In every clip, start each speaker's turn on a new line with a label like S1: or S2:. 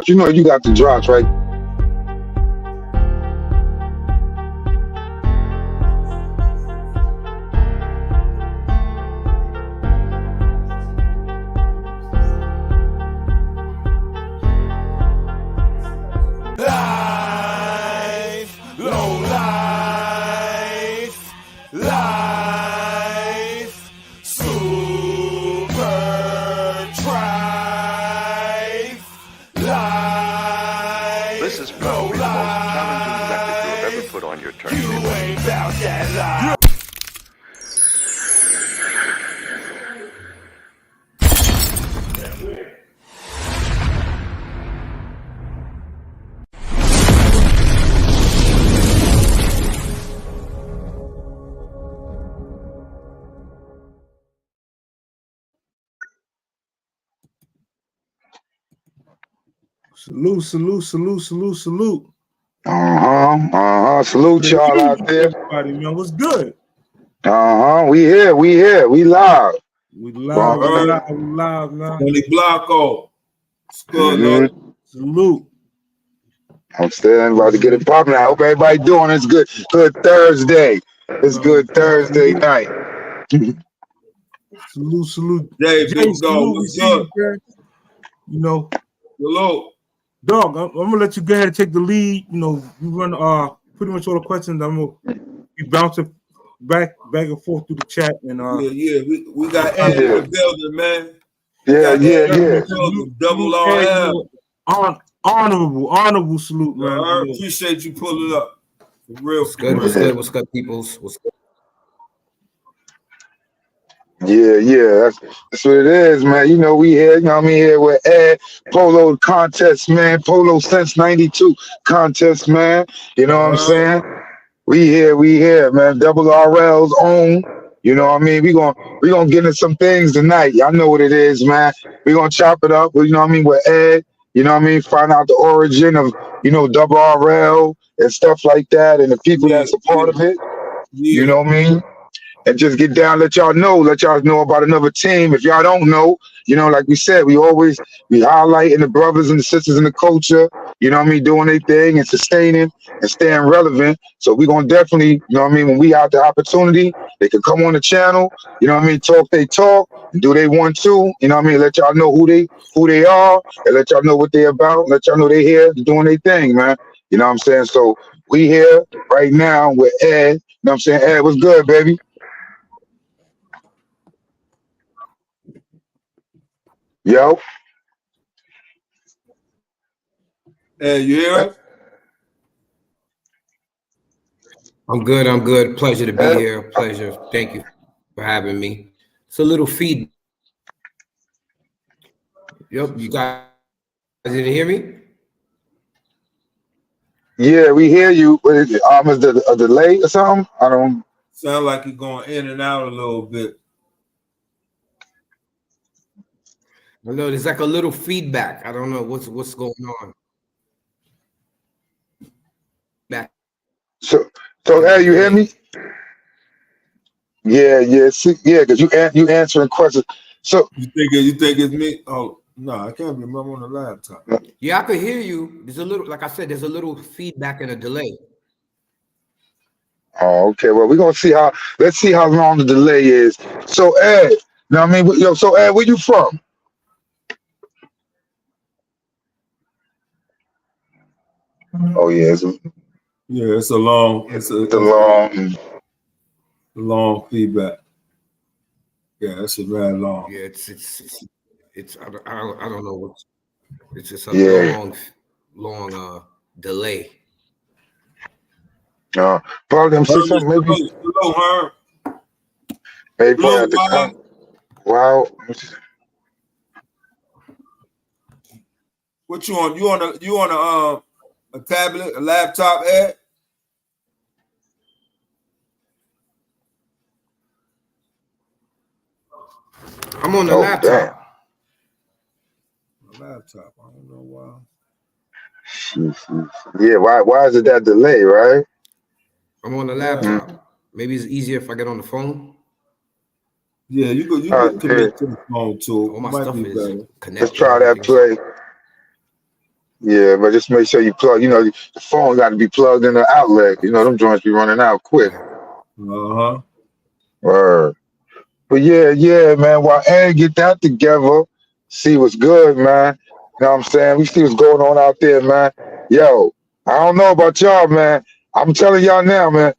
S1: You know you got the drops, right?
S2: This is probably the most challenging record you have ever put on your turntable.
S3: You ain't about that life.
S4: Salute, salute, salute, salute, salute.
S1: Salute y'all out there.
S4: Everybody, man, what's good?
S1: We here, we live.
S4: We live, man.
S5: Tony Blanco. It's good, Lord.
S4: Salute.
S1: I'm still about to get it popping. I hope everybody doing it's good. Good Thursday. It's good Thursday night.
S4: Salute.
S5: Jay, big dog, what's good?
S4: You know,
S5: hello.
S4: Dog, I'm gonna let you go ahead and take the lead. You know, you run pretty much all the questions. I'm gonna be bouncing back and forth through the chat and
S5: we got Ed in the building, man.
S1: Yeah.
S5: Double RRL.
S4: Honorable salute, man.
S5: I appreciate you pulling up. For real.
S6: What's good, peoples? What's good?
S1: Yeah, that's what it is, man. You know, we here, you know what I mean, here with Ed, Polo contest, man. Polo since 92 contest, man. You know what I'm saying? We here, man. Double RL's own. You know what I mean? We gonna get into some things tonight. Y'all know what it is, man. We gonna chop it up, you know what I mean, with Ed. You know what I mean? Find out the origin of, you know, double RL and stuff like that, and the people that's a part of it. You know what I mean? And just get down, let y'all know about another team. If y'all don't know, you know, like we said, we highlighting the brothers and the sisters in the culture, you know what I mean, doing their thing and sustaining and staying relevant. So we're going to definitely, you know what I mean, when we have the opportunity, they can come on the channel, you know what I mean, talk, and do they want to, you know what I mean, let y'all know who they are, and let y'all know what they about, let y'all know they here doing their thing, man. You know what I'm saying? So we here right now with Ed, you know what I'm saying? Ed, what's good, baby? Yo.
S5: Hey, you hear?
S6: I'm good. Pleasure to be here. Pleasure. Thank you for having me. It's a little feedback. Yep, you guys didn't hear me?
S1: Yeah, we hear you. Is it a delay or something? I don't.
S5: Sound like you're going in and out a little bit.
S6: I know there's like a little feedback. I don't know what's going on. Back.
S1: So hey, you hear me? Yeah, because you answering questions. So
S5: you think it's me? Oh no, I can't remember on the laptop.
S6: Yeah, I could hear you. There's a little, like I said, there's a little feedback and a delay.
S1: Oh, okay. Well, we're gonna see let's see how long the delay is. So Ed, you know what I mean? So Ed, where you from? Oh yeah,
S5: it's a long feedback. Yeah, it's a very long.
S6: Yeah, it's I don't know what. It's just a long delay.
S1: Probably them say something maybe.
S5: Hello, Herb.
S1: Hey, probably have to come. Wow.
S5: What you on? You on a tablet, a laptop, Ed?
S6: I'm on the laptop.
S5: Laptop. I don't know why.
S1: Yeah, why is it that delay, right?
S6: I'm on the laptop. Maybe it's easier if I get on the phone.
S5: Yeah, you can connect to the phone too.
S6: All my stuff is connected.
S1: Let's try that play. Yeah, but just make sure you plug. You know, the phone got to be plugged in the outlet. You know, them joints be running out quick.
S5: Uh-huh.
S1: Word. But yeah, man. While Ed get that together, see what's good, man. You know what I'm saying? We see what's going on out there, man. Yo, I don't know about y'all, man. I'm telling y'all now, man.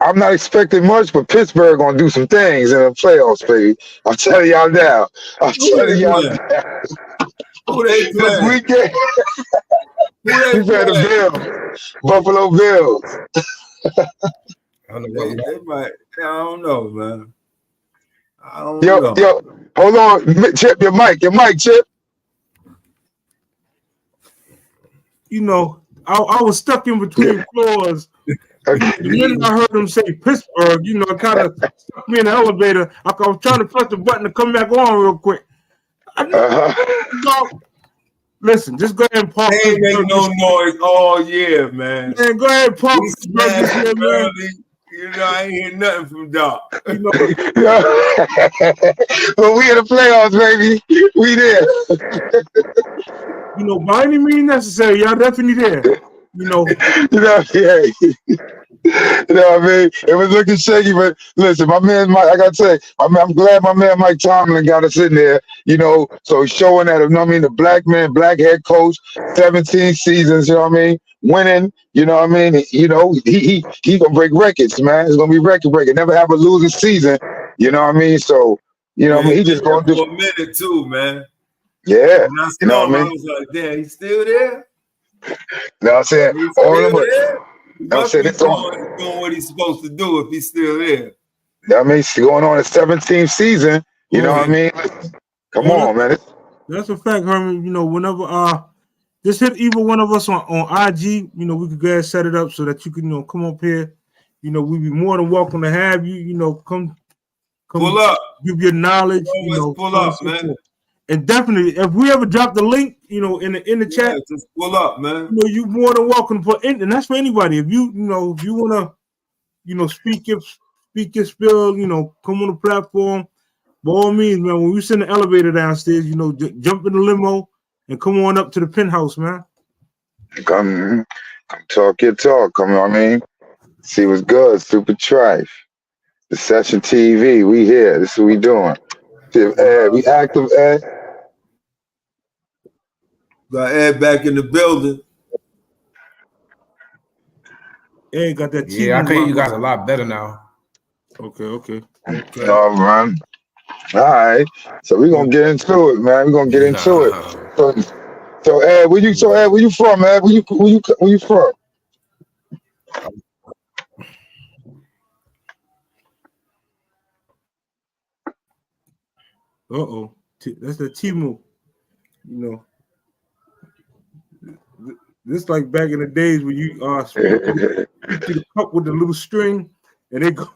S1: I'm not expecting much, but Pittsburgh gonna do some things in the playoffs, baby. I'm telling y'all now. I'm
S5: Who
S1: telling
S5: they
S1: y'all
S5: playing?
S1: now.
S5: Who they
S1: This
S5: playing?
S1: weekend,
S5: Who they
S1: we play the
S5: playing?
S1: Bills, Buffalo Bills.
S6: I don't know what.
S5: They might. I don't know, man. I don't
S1: Yo,
S5: know.
S1: hold on, Chip, your mic, Chip.
S4: You know, I was stuck in between floors. You know, the minute I heard him say Pittsburgh, you know, it kind of stuck me in the elevator. I was trying to press the button to come back on real quick. Listen, just go ahead and park
S5: They ain't
S4: Pittsburgh.
S5: make no noise all year, man.
S4: Man, go ahead and park
S5: We
S4: Pittsburgh this year,
S5: smashed
S4: man.
S5: early. You know, I ain't hear nothing from Doc.
S4: You know,
S1: Yeah. But we in the playoffs, baby. We there.
S4: you know, by any means necessary, y'all definitely there. You know,
S1: You know, yeah. You know what I mean? It was looking shaky, but listen, my man Mike, I gotta say, I'm glad my man Mike Tomlin got us in there, you know, so he's showing that, you know what I mean, the black man, black head coach, 17 seasons, you know what I mean, winning, you know what I mean, you know, he gonna break records, man. It's gonna be record breaking, never have a losing season, you know what I mean? So, you know what I
S5: Yeah,
S1: mean, he
S5: he
S1: just
S5: been there
S1: gonna do,
S5: for a minute too, man.
S1: yeah,
S5: When I
S1: you know
S5: saw
S1: what
S5: him,
S1: I
S5: I
S1: mean?
S5: was like, damn, he's still there?
S1: You know what I'm saying?
S5: He's
S1: All
S5: still
S1: of them,
S5: there? He
S1: I'm
S5: must
S1: saying
S5: be
S1: it's on,
S5: doing what he's supposed to do if he's still there.
S1: I mean, it's going on his 17th season, you know
S4: oh,
S1: what I mean? Come on, man.
S4: that's a fact, Herman. You know, whenever just hit either one of us on IG, you know, we could go ahead and set it up so that you can, you know, come up here. You know, we'd be more than welcome to have you, you know, come
S5: Pull up.
S4: give your knowledge, you
S5: Always
S4: know,
S5: pull
S4: so on and
S5: up,
S4: so
S5: man.
S4: forth. And definitely, if we ever drop the link, you know, in the chat,
S5: Yeah, just pull up, man.
S4: you know, you're more than welcome for, and that's for anybody. If you know, if you wanna, you know, speak your spill, you know, come on the platform. By all means, man. When we send the elevator downstairs, you know, jump in the limo and come on up to the penthouse, man.
S1: Come talk your talk. Come on, I mean, see what's good. Super Trife. The Session TV. We here. This is what we doing. Ed, we active, Ed.
S5: Got Ed back in the building.
S4: Hey, got that TV.
S6: Yeah, I can hear you guys a lot better now.
S4: Okay.
S1: All right. All right. So we're gonna get into it, man. We're gonna get into it. So Ed, where you from, Ed? Where you from?
S4: That's the Timu. You know, this like back in the days when you see the cup with the little string, and they go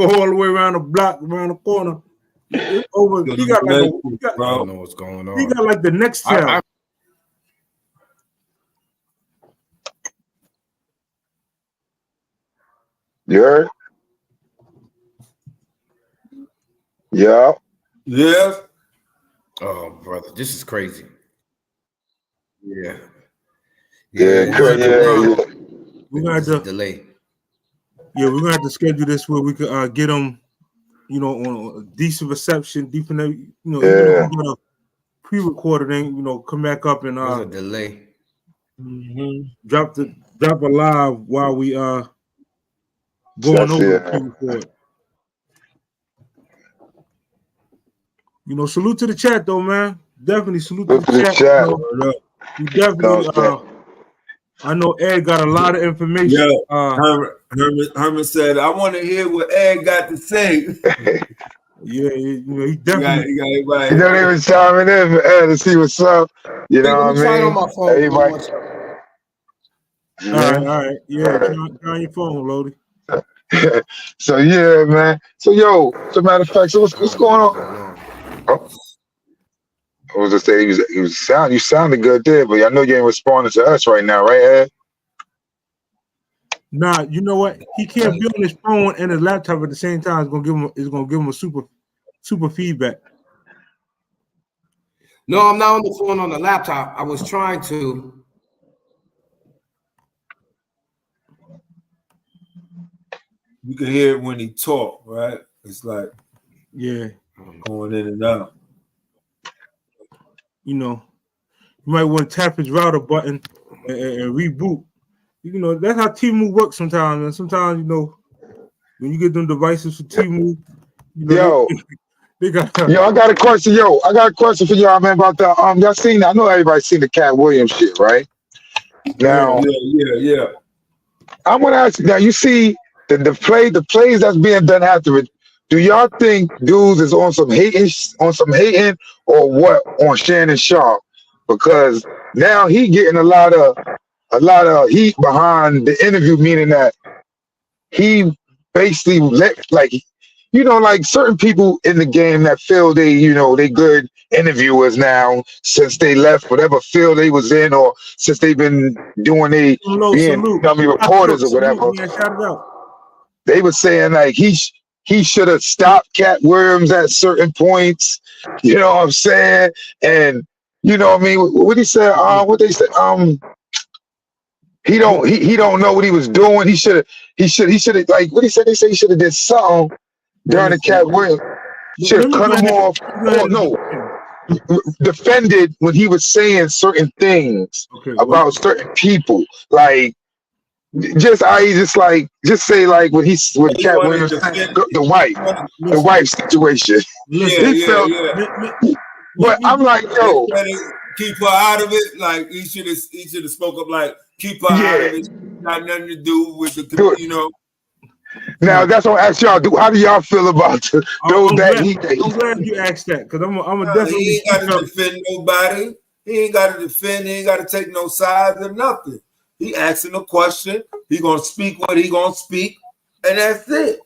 S4: all the way around the block, around the corner. It's over. He got like
S6: I don't know what's going on.
S4: He got like the next tail.
S1: You heard? Yeah.
S5: Yes.
S6: Oh, brother, this is crazy. Yeah.
S1: Yeah.
S4: We're gonna have to
S6: delay.
S4: Yeah, we're gonna have to schedule this where we could get them, you know, on a decent reception, even even if we got a pre-recorded, then you know, come back up and
S6: There's a delay.
S4: Drop a live while we going over the pre-record. You know, salute to the chat though, man. Definitely salute to the chat. You know, we definitely I know Ed got a lot of information.
S5: Yeah, Herman said, I want to hear what Ed got to say.
S4: Yeah, you know, he definitely.
S1: You know, they was chiming in for Ed to see what's up. You know what I mean?
S6: On my phone.
S4: All right. Yeah, try on your phone, Lodi.
S1: So yeah, man. So as a matter of fact, so what's going on? Oh. I was just saying you sounded good there, but I know you ain't responding to us right now, right, Ed?
S4: Nah, you know what? He can't be on his phone and his laptop at the same time. It's gonna give him a super feedback.
S6: No, I'm not on the phone on the laptop. I was trying to.
S5: You can hear it when he talk, right? It's like going in and out.
S4: You know, you might want to tap his router button and reboot. You know, that's how T-Move works sometimes. And sometimes, you know, when you get them devices for T-Move, you know, they got.
S1: Yo, I got a question. I got a question for y'all, man, about the y'all seen? I know everybody seen the Cat Williams shit, right? Now,
S5: yeah.
S1: I want to ask you. Now, you see the plays that's being done after it. Do y'all think dudes is on some hating, or what on Shannon Sharp? Because now he getting a lot of heat behind the interview, meaning that he basically like certain people in the game that feel they good interviewers now since they left whatever field they was in, or since they've been doing being reporters or whatever.
S4: Yeah, shout it out.
S1: They were saying like he should have stopped Cat Williams at certain points. You know what I'm saying? And you know what I mean? What he said? What they said? He don't know what he was doing. He should have like what he said. They say he should have did something during the Cat Williams. Should have cut him off. Oh no, defended when he was saying certain things about certain people. Like just say like when Cat Williams the wife situation. But I'm like, yo,
S5: keep her out of it. Like he should have spoke up. Like keep her out of it. Got nothing to do with the you know.
S1: Now that's what I ask y'all. How do y'all feel about those that he?
S4: I'm glad you asked that because I'm a definitely.
S5: He ain't got to defend nobody. He ain't got to defend. He ain't got to take no sides or nothing. He asking a question. He gonna speak what he gonna speak, and that's it.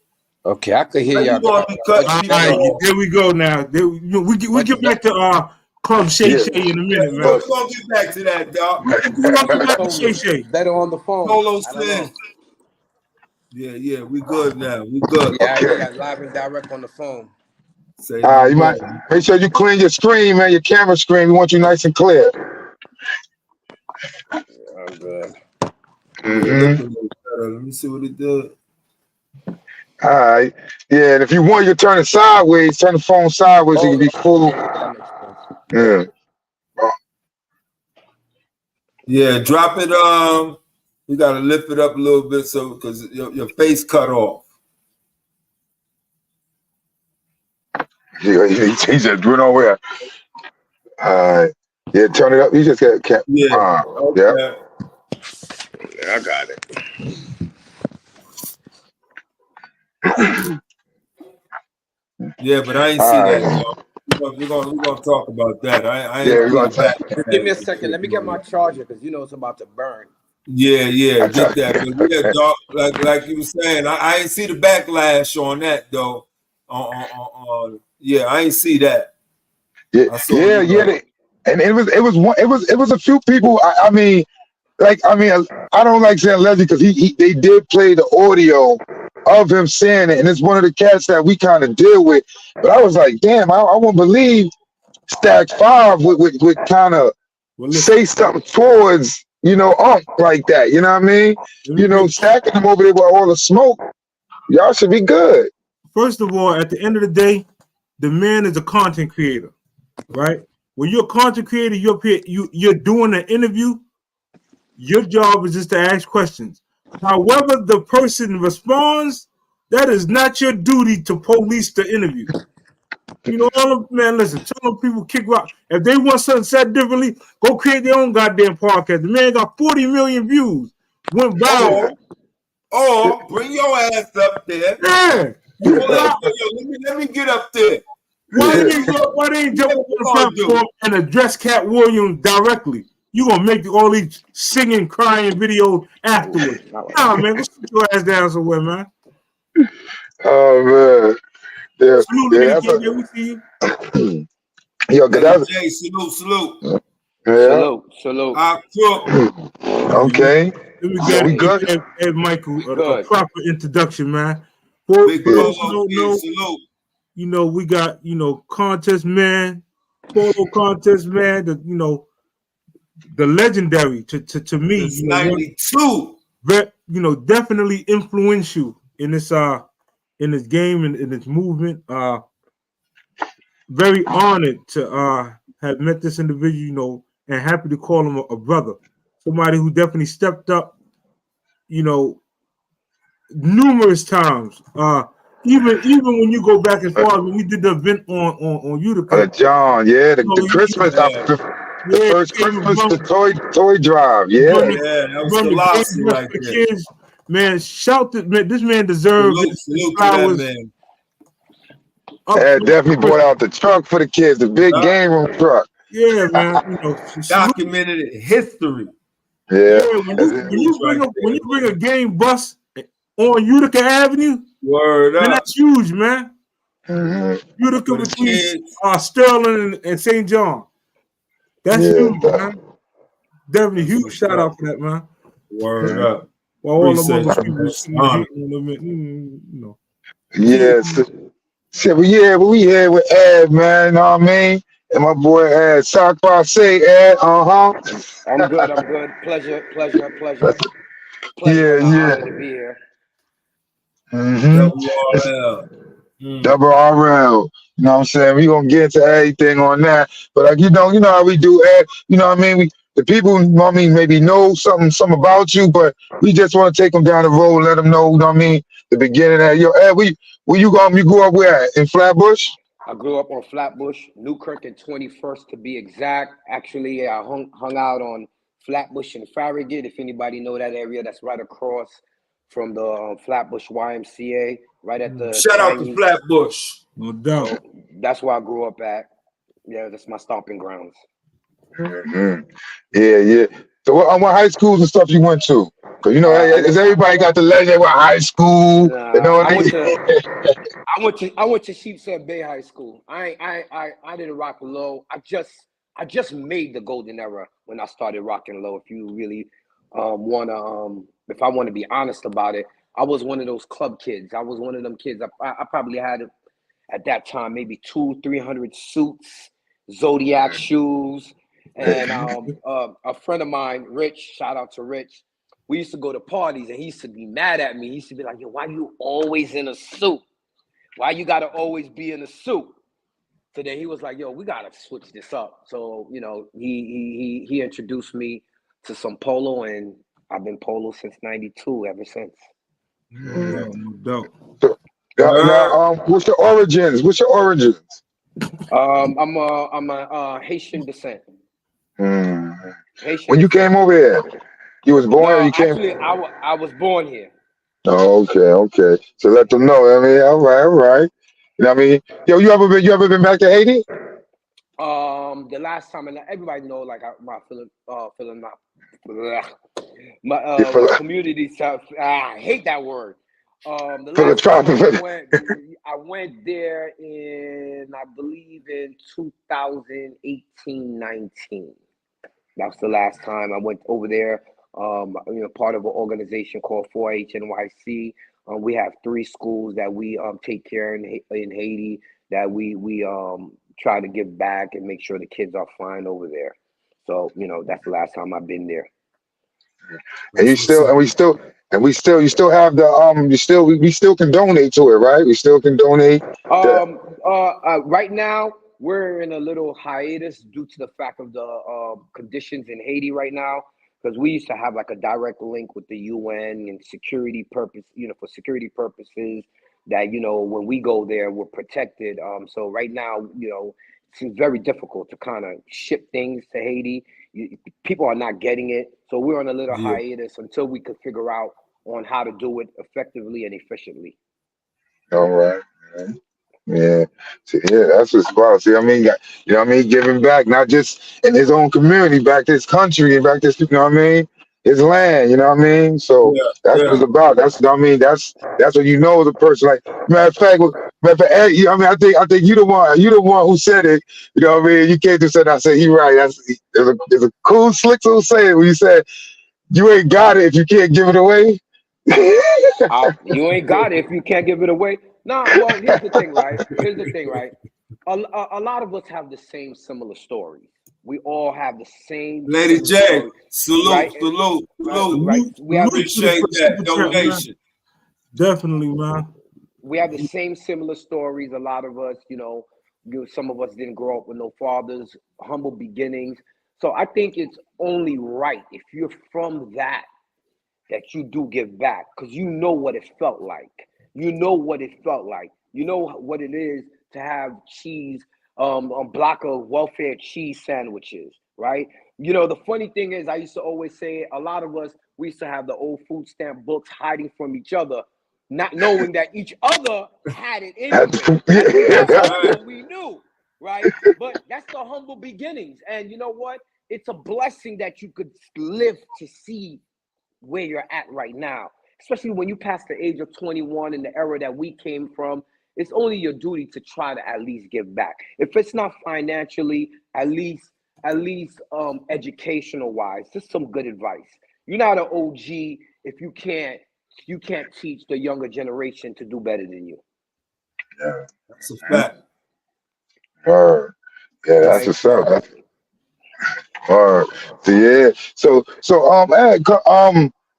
S6: Okay, I could hear y'all.
S4: All right, there we go. Now we get back to Club Shay Shay in a minute, man.
S5: We're gonna get back to that, dog.
S4: We're gonna get back to Shay Shay.
S6: Better on the phone.
S5: Polo Slim. Yeah, we good now. We good.
S6: Yeah, I got live and direct on the phone.
S1: You might make sure you clean your screen, man. Your camera screen. We want you nice and clear.
S6: I'm good.
S5: Let me see what it does.
S1: All right. Yeah, and if you want, you can turn it sideways. Turn the phone sideways. It can be full.
S5: Yeah, drop it. You gotta lift it up a little bit because your face cut off.
S1: Yeah, he said, "Do it nowhere." Yeah, turn it up. You just got
S5: okay.
S6: I got it.
S5: Yeah, but I ain't see that. We're gonna talk about that. I ain't
S6: Give me a second. Let me get my charger because it's about to burn.
S5: Yeah, get that. But yeah, dog, like you were saying, I ain't see the backlash on that though. I ain't see that.
S1: And it was a few people. I mean, I don't like saying allegedly because they did play the audio of him saying it, and it's one of the cats that we kind of deal with. But I was like, damn, I won't believe Stack 5 would kind of say something towards like that. You know what I mean? Stacking him over there with all the smoke. Y'all should be good.
S4: First of all, at the end of the day, the man is a content creator, right? When you're a content creator, you're doing an interview. Your job is just to ask questions. However, the person responds, that is not your duty to police the interview. Listen, tell them people kick rock. If they want something said differently, go create their own goddamn podcast. The man got 40 million views. Went viral.
S5: Or bring your ass up there.
S4: Yeah.
S5: Let me get up there.
S4: Why didn't jump on the platform and address Cat Williams directly? You gonna make all these singing, crying videos afterwards? Nah, man, go sit your ass down somewhere, man.
S1: Oh man, yeah.
S4: We see you.
S1: Yo, good.
S5: Salute.
S1: Yeah.
S6: Salute.
S1: Okay.
S4: We good. Ed Michael, a proper introduction, man.
S5: Big salute.
S4: We got contest man. polo contest, man. The legendary to me.
S5: It's 92.
S4: Definitely influential in this game and in this movement. Very honored to have met this individual, and happy to call him a brother. Somebody who definitely stepped up, numerous times. Even when you go back as far as when we did the event on Utica.
S1: John, the Christmas, the first Christmas, the toy drive,
S5: that was the last right
S4: the
S5: there.
S4: kids, man, this man deserves
S5: Salute
S4: flowers.
S5: to that man.
S1: Definitely brought out the truck for the kids, the big game room truck.
S4: Yeah, man.
S5: Documented history.
S1: Yeah.
S4: When you bring a game bus on Utica Avenue,
S5: word
S4: man,
S5: up.
S4: that's huge, man.
S1: Mm-hmm.
S4: Utica between Sterling and St. John. That's huge, man. Definitely huge shout out for that, man.
S5: Word up.
S4: Well, all the other people,
S1: Yes. But we here with Ed, man. You know what I mean? And my boy Ed. Say Ed.
S7: I'm good. Pleasure.
S1: Yeah.
S7: To be here.
S1: Double RRL. You know what I'm saying? We're gonna get into everything on that. But like you know how we do, Ed. You know what I mean? The people, you know what I mean, maybe know something about you, but we just want to take them down the road, let them know, you know what I mean, the beginning of Ed, where you grew up where at? In Flatbush?
S7: I grew up on Flatbush, Newkirk and 21st to be exact. Actually, I hung out on Flatbush and Farragut. If anybody know that area, that's right across from the Flatbush YMCA, right at the
S5: shout out to Flatbush.
S4: No doubt.
S7: So that's where I grew up at. Yeah, that's my stomping grounds.
S1: Mm-hmm. Yeah. So what high schools and stuff you went to? Cause is everybody got the legend with high school?
S7: I went to Sheepshead Bay High School. I didn't rock low. I just made the golden era when I started rocking low. If you really if I want to be honest about it, I was one of those club kids. I was one of them kids. I probably had at that time maybe 200-300 suits, Zodiac shoes. And a friend of mine, Rich, shout out to Rich, we used to go to parties and he used to be mad at me. He used to be like, yo, why you always in a suit? Why you got to always be in a suit? So then he was like, yo, we got to switch this up. So, he introduced me to some polo, and I've been polo since 92 ever since.
S4: No
S1: doubt. What's your origins?
S7: I'm a Haitian descent.
S1: When you came over here, you was born or you came?
S7: Actually, I was born here.
S1: Oh, okay. So let them know. I mean, all right. You know what I mean? Yo, you ever been back to Haiti?
S7: The last time, and everybody know, like my community stuff. I hate that word. The last time I went there in, I believe, in 2018-19. That's the last time I went over there. Part of an organization called 4H NYC. We have 3 schools that we take care in Haiti that we try to give back and make sure the kids are fine over there. So that's the last time I've been there.
S1: And we still have the we still can donate to it, right? We still can donate.
S7: Right now we're in a little hiatus due to the fact of the conditions in Haiti right now, because we used to have like a direct link with the UN and security purpose, for security purposes that, when we go there, we're protected. So right now, it's very difficult to kind of ship things to Haiti. People are not getting it. So we're on a little hiatus until we could figure out on how to do it effectively and efficiently.
S1: All right. Yeah. See, that's what's about. See, I mean, giving back, not just in his own community, back to his country and back to his, his land, you know what I mean? So that's what it's about. That's what I mean. That's what the person. Like, matter of fact, I think you the one who said it. You know what I mean? You can't just say that. I said he right. There's a cool slick little saying when you said you ain't got it if you can't give it away.
S7: You ain't got it if you can't give it away. No, well, here's the thing, right? a lot of us have the same similar stories. We all have the same.
S5: Lady J,
S7: story,
S5: salute,
S7: right?
S5: salute, salute.
S7: Right. We have
S5: Appreciate that donation.
S4: Definitely, man.
S7: We have the same similar stories. A lot of us, some of us didn't grow up with no fathers, humble beginnings. So I think it's only right if you're from that you do give back, because you know what it felt like. You know what it felt like. You know what it is to have cheese, a block of welfare cheese sandwiches, right? The funny thing is, I used to always say, a lot of us, we used to have the old food stamp books hiding from each other, not knowing that each other had it anyway. As we got older, we knew, right? But that's the humble beginnings. And you know what? It's a blessing that you could live to see where you're at right now, especially when you pass the age of 21 in the era that we came from. It's only your duty to try to at least give back. If it's not financially, at least educational wise, just some good advice. You're not an OG if you can't teach the younger generation to do better than you.
S5: Yeah, that's a fact.
S1: Yeah, that's what's up. So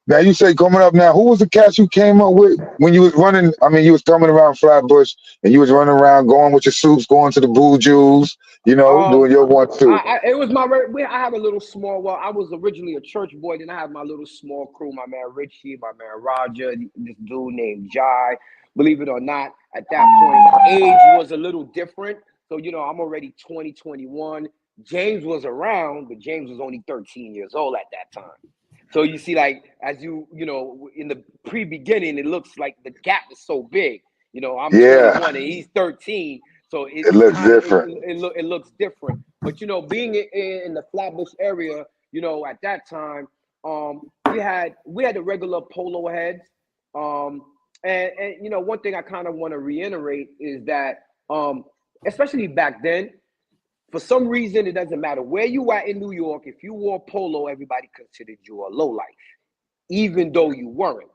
S1: now you say coming up now, who was the cats you came up with when you was running? I mean, you was coming around Flatbush and you was running around going with your suits, going to the Boo Jews, doing your one too.
S7: It was I have a little small, well, I was originally a church boy, then I have my little small crew, my man Richie, my man Roger, this dude named Jai. Believe it or not, at that point, age was a little different. So, I'm already 21. James was around, but James was only 13 years old at that time. So you see, like, as in the pre-beginning, it looks like the gap is so big. I'm 21 and he's 13. So it
S1: looks different.
S7: It looks different. But, being in the Flatbush area, at that time, we had the regular polo heads. And one thing I kind of want to reiterate is that, especially back then, for some reason, it doesn't matter where you at in New York. If you wore polo, everybody considered you a lowlife, even though you weren't.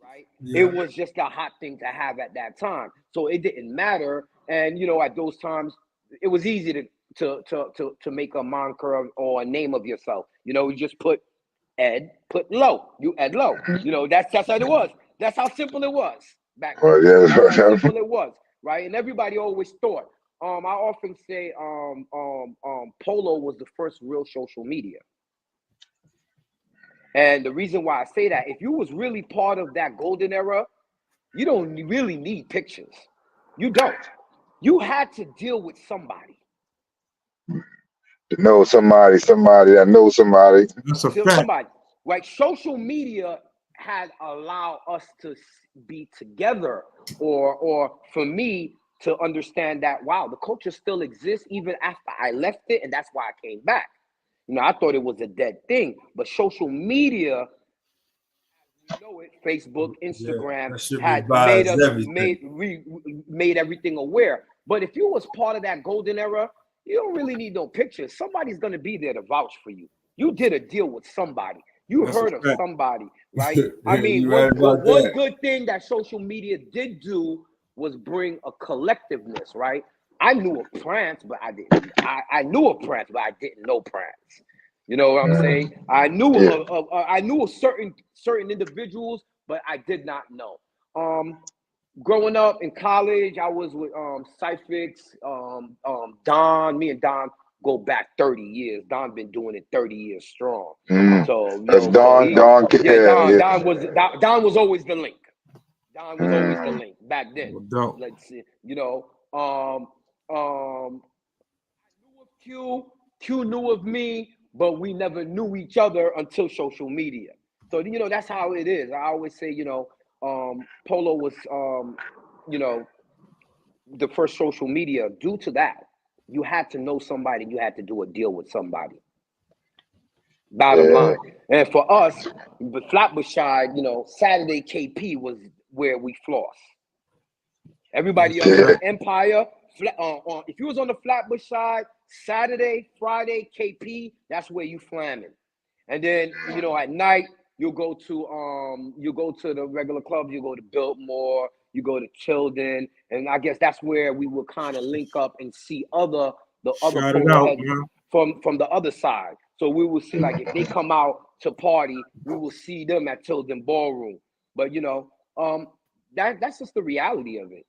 S7: Right? Yeah. It was just a hot thing to have at that time, so it didn't matter. And at those times, it was easy to make a moniker or a name of yourself. You just put Ed, put Low. You Ed Low. That's how it was. That's how simple it was back then. That's how simple it was, right? And everybody always thought. I often say polo was the first real social media. And the reason why I say that, if you was really part of that golden era, you don't really need pictures. You don't. You had to deal with somebody.
S1: To know somebody that knows somebody.
S4: That's a fact.
S7: Somebody. Right? Social media had allowed us to be together, or for me, to understand that, wow, the culture still exists even after I left it, and that's why I came back. I thought it was a dead thing, but social media, Facebook, Instagram, had made everything aware. But if you was part of that golden era, you don't really need no pictures. Somebody's gonna be there to vouch for you. You did a deal with somebody. You heard of somebody, right? I mean, one good thing that social media did do was bring a collectiveness, right? I knew of Prance, but I didn't. I knew of Prance, but I didn't know Prance. You know what I'm saying? I knew of certain individuals, but I did not know. Growing up in college, I was with Cyphix, Don. Me and Don go back 30 years. Don been doing it 30 years strong. So
S1: that's Don.
S7: Don was always the link. Don was always the link back then. Let's see, I knew of Q. Q knew of me, but we never knew each other until social media. So that's how it is. I always say, Polo was, the first social media. Due to that, you had to know somebody. You had to do a deal with somebody. Bottom line. And for us, the Flatbush side, Saturday KP was where we floss. Everybody else, Empire. If you was on the Flatbush side, Saturday, Friday, KP, that's where you flamming. And then at night, you go to the regular clubs. You go to Biltmore. you go to Tilden, and I guess that's where we would kind of link up and see the other
S4: Shout it
S7: polo
S4: out,
S7: heads
S4: man.
S7: from the other side. So we will see, like, if they come out to party, we will see them at Tilden Ballroom. But that's just the reality of it.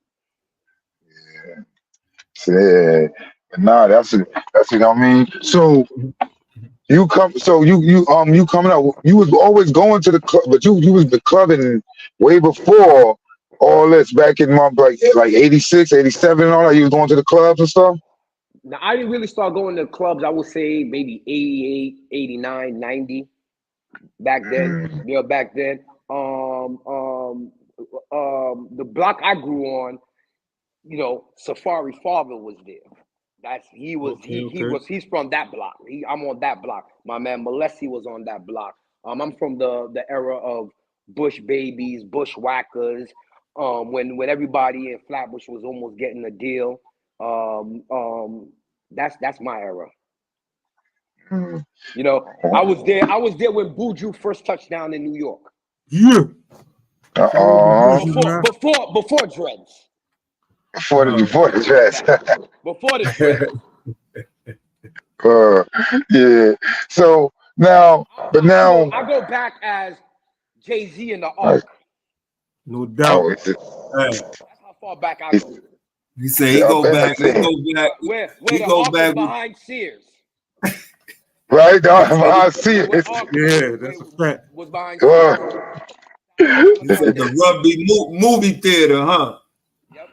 S1: Yeah. Nah, that's it. You know what I mean. So you coming out. You was always going to the club, but you was the clubbing way before all this. Back in like 86, 87 and all that. You was going to the clubs and stuff.
S7: Now, I didn't really start going to clubs, I would say maybe 88, 89, 90 back then. Back then. The block I grew on, Safari Father was there. He's from that block. I'm on that block. My man Molessi was on that block. I'm from the era of Bush Babies, Bushwhackers, when everybody in Flatbush was almost getting a deal. That's my era. I was there when Buju first touched down in New York.
S4: Yeah.
S7: Before dreads.
S1: Before the dress.
S7: Before the dreads.
S1: Yeah. So now,
S7: I go back as Jay-Z in the Ark.
S4: No doubt.
S7: That's how far back I go.
S5: You say he go back.
S7: Where the Ark is behind Sears.
S1: Right, I see it.
S4: Yeah, that's a fact.
S7: Was behind Sears.
S5: The Rugby movie theater, huh?
S7: Yep.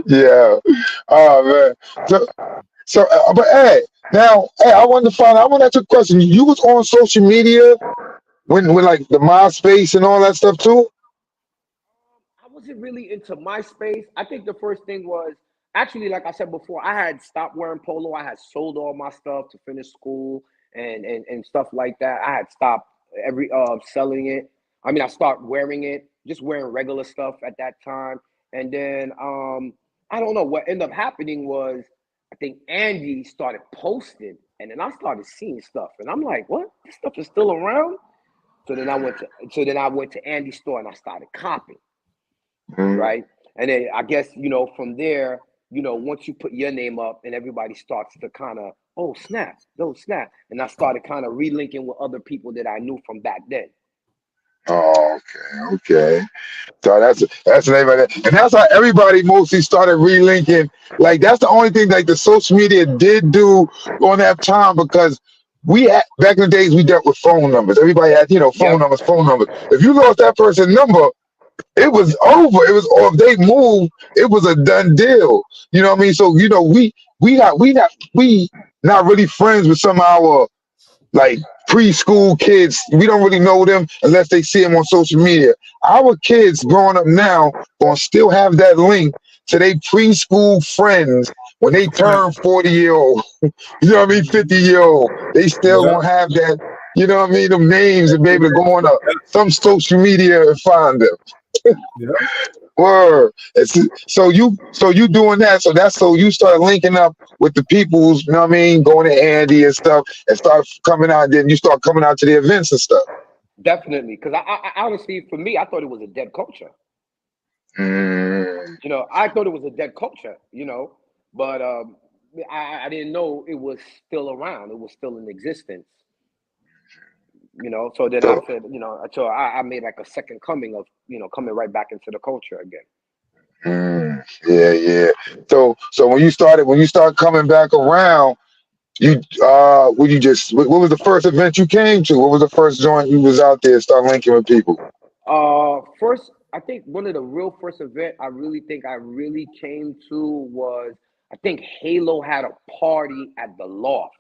S1: Yeah. Oh man. So, but hey, I wanted to ask you a question. You was on social media when like the MySpace and all that stuff too?
S7: I wasn't really into MySpace. I think the first thing was actually, like I said before, I had stopped wearing polo. I had sold all my stuff to finish school and stuff like that. I had stopped selling it. I mean, I started wearing it, just wearing regular stuff at that time. And then I don't know what ended up happening was I think Andy started posting, and then I started seeing stuff, and I'm like, what? This stuff is still around? So then I went to Andy's store and I started copying. Right. And then I guess, from there, once you put your name up and everybody starts to kind of, oh, snap. And I started kind of relinking with other people that I knew from back then.
S1: Oh, okay. So that's the name of it. And that's how everybody mostly started relinking. Like, that's the only thing like the social media did do on that time, because we had, back in the days, we dealt with phone numbers. Everybody had, phone numbers. If you lost that person's number, it was over. It was, or if they moved, it was a done deal. You know what I mean? So, we not really friends with some of our like preschool kids. We don't really know them unless they see them on social media. Our kids growing up now gonna still have that link to their preschool friends when they turn 40-year-old. You know what I mean? 50-year-old. They still gonna have that. You know what I mean? Them names and be able to go on some social media and find them. Word. So you doing that. So you start linking up with the peoples, you know what I mean, going to Andy and stuff, and start coming out. Then you start coming out to the events and stuff.
S7: Definitely, because I honestly, for me, I thought it was a dead culture. I thought it was a dead culture. But I didn't know it was still around. It was still in existence. So then I said, so I made like a second coming of, coming right back into the culture again.
S1: Yeah. So when you start coming back around, what was the first event you came to? What was the first joint you was out there start linking with people?
S7: First, I think one of the real first event I really came to was, I think Halo had a party at the Loft.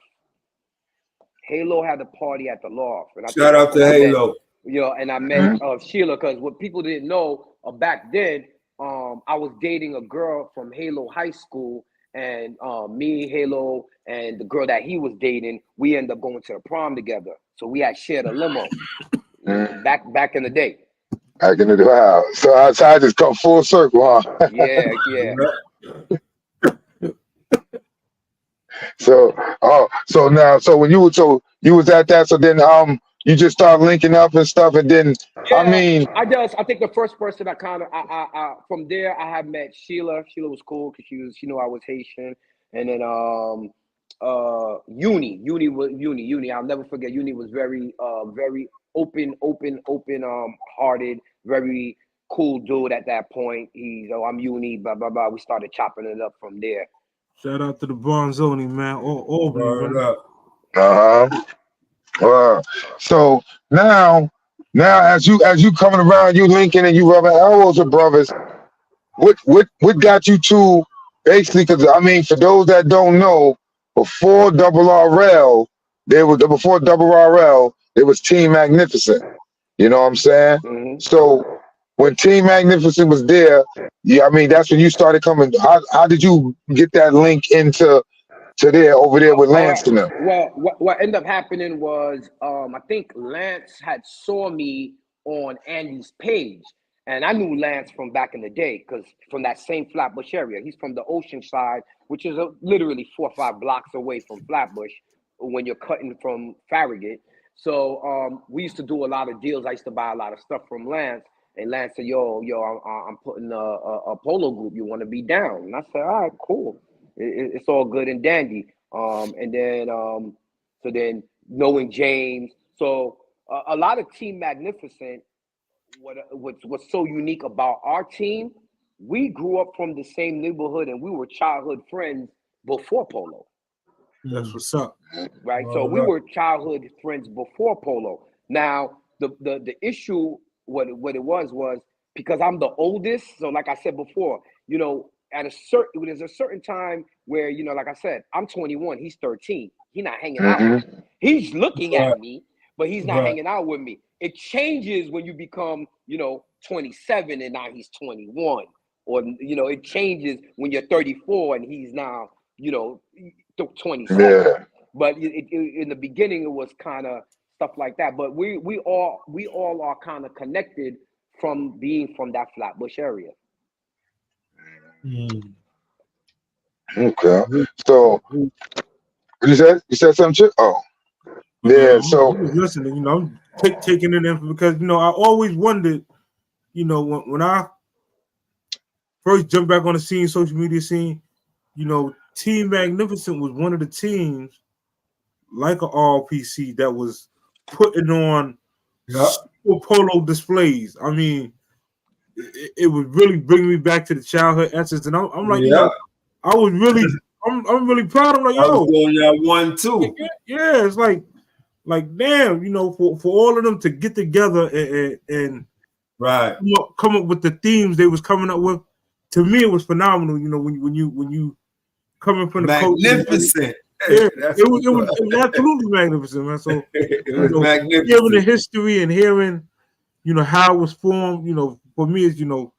S7: Halo had a party at the Loft. And
S5: shout out to Halo.
S7: And I met Sheila, because what people didn't know back then, I was dating a girl from Halo High School, and me, Halo, and the girl that he was dating, we ended up going to the prom together. So we had shared a limo back in the day.
S1: Back in the day, wow. So I just come full circle, huh?
S7: Yeah.
S1: So when you was at that, so then you just start linking up and stuff, and then I
S7: Yeah,
S1: mean,
S7: I think the first person I kind of from there I have met Sheila. Sheila was cool because she knew I was Haitian, and then Uni. I'll never forget. Uni was very open hearted, very cool dude at that point. He's I'm Uni, blah blah blah. We started chopping it up from there.
S4: Shout out to the Bonzoni, man. Albany,
S5: Word
S4: man.
S5: up.
S1: So now as you coming around, you linking and you rubbing elbows with brothers. What got you to basically? Because I mean, for those that don't know, before Double RL, before Double RL, there was Team Magnificent. You know what I'm saying?
S7: Mm-hmm.
S1: So when Team Magnificent was there, yeah, I mean that's when you started coming. How did you get that link into there over there with
S7: All
S1: Lance
S7: right.
S1: and them?
S7: Well, what ended up happening was I think Lance had saw me on Andy's page, and I knew Lance from back in the day because from that same Flatbush area. He's from the Ocean Side, which is literally 4 or 5 blocks away from Flatbush when you're cutting from Farragut. So we used to do a lot of deals. I used to buy a lot of stuff from Lance. And Lance said, yo, I'm putting a polo group. You want to be down? And I said, all right, cool. It's all good and dandy. And then, so then knowing James. So a lot of Team Magnificent, what's so unique about our team, we grew up from the same neighborhood and we were childhood friends before polo.
S4: That's what's up.
S7: Right. So we were childhood friends before polo. Now, the issue, what it was because I'm the oldest. So like I said before, you know, there's a certain time where, you know, like I said, I'm 21, he's 13. He's not hanging out with me. He's looking at me, but he's not hanging out with me. It changes when you become, you know, 27 and now he's 21. Or, you know, it changes when you're 34 and he's now, you know, 27.
S1: Yeah.
S7: But in the beginning, it was kind of stuff like that. But we all are kind of connected from being from that Flatbush area.
S1: Okay. So you said something, Chip? Oh, yeah. So
S4: I'm just listening, you know, taking it in because, you know, I always wondered, you know, when I first jumped back on the scene, social media scene, you know, Team Magnificent was one of the teams like an RPC that was putting on super polo displays. I mean, it would really bring me back to the childhood essence, and I'm like, you know, I'm really proud. I'm like, yo,
S5: I was doing that one too.
S4: Yeah, it's like damn, you know, for all of them to get together and
S5: right,
S4: you know, come up with the themes they was coming up with. To me, it was phenomenal. You know, when you coming from the
S5: magnificent.
S4: Yeah, it was absolutely magnificent, man. So
S5: it was magnificent.
S4: Hearing the history and hearing, you know, how it was formed, you know, for me is, you know,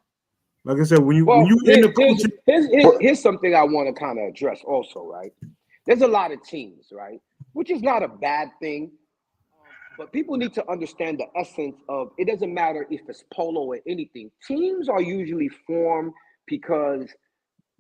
S4: like I said, when you in the culture,
S7: here's something I want to kind of address also, right? There's a lot of teams, right? Which is not a bad thing, but people need to understand the essence of it. Doesn't matter if it's polo or anything. Teams are usually formed because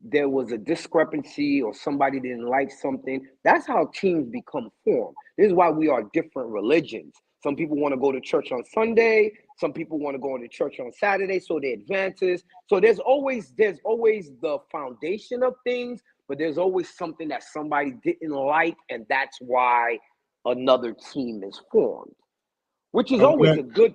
S7: there was a discrepancy or somebody didn't like something. That's how teams become formed. This is why we are different religions. Some people want to go to church on Sunday. Some people want to go to church on Saturday, so they advances. So there's always the foundation of things, but there's always something that somebody didn't like, and that's why another team is formed, which is always a good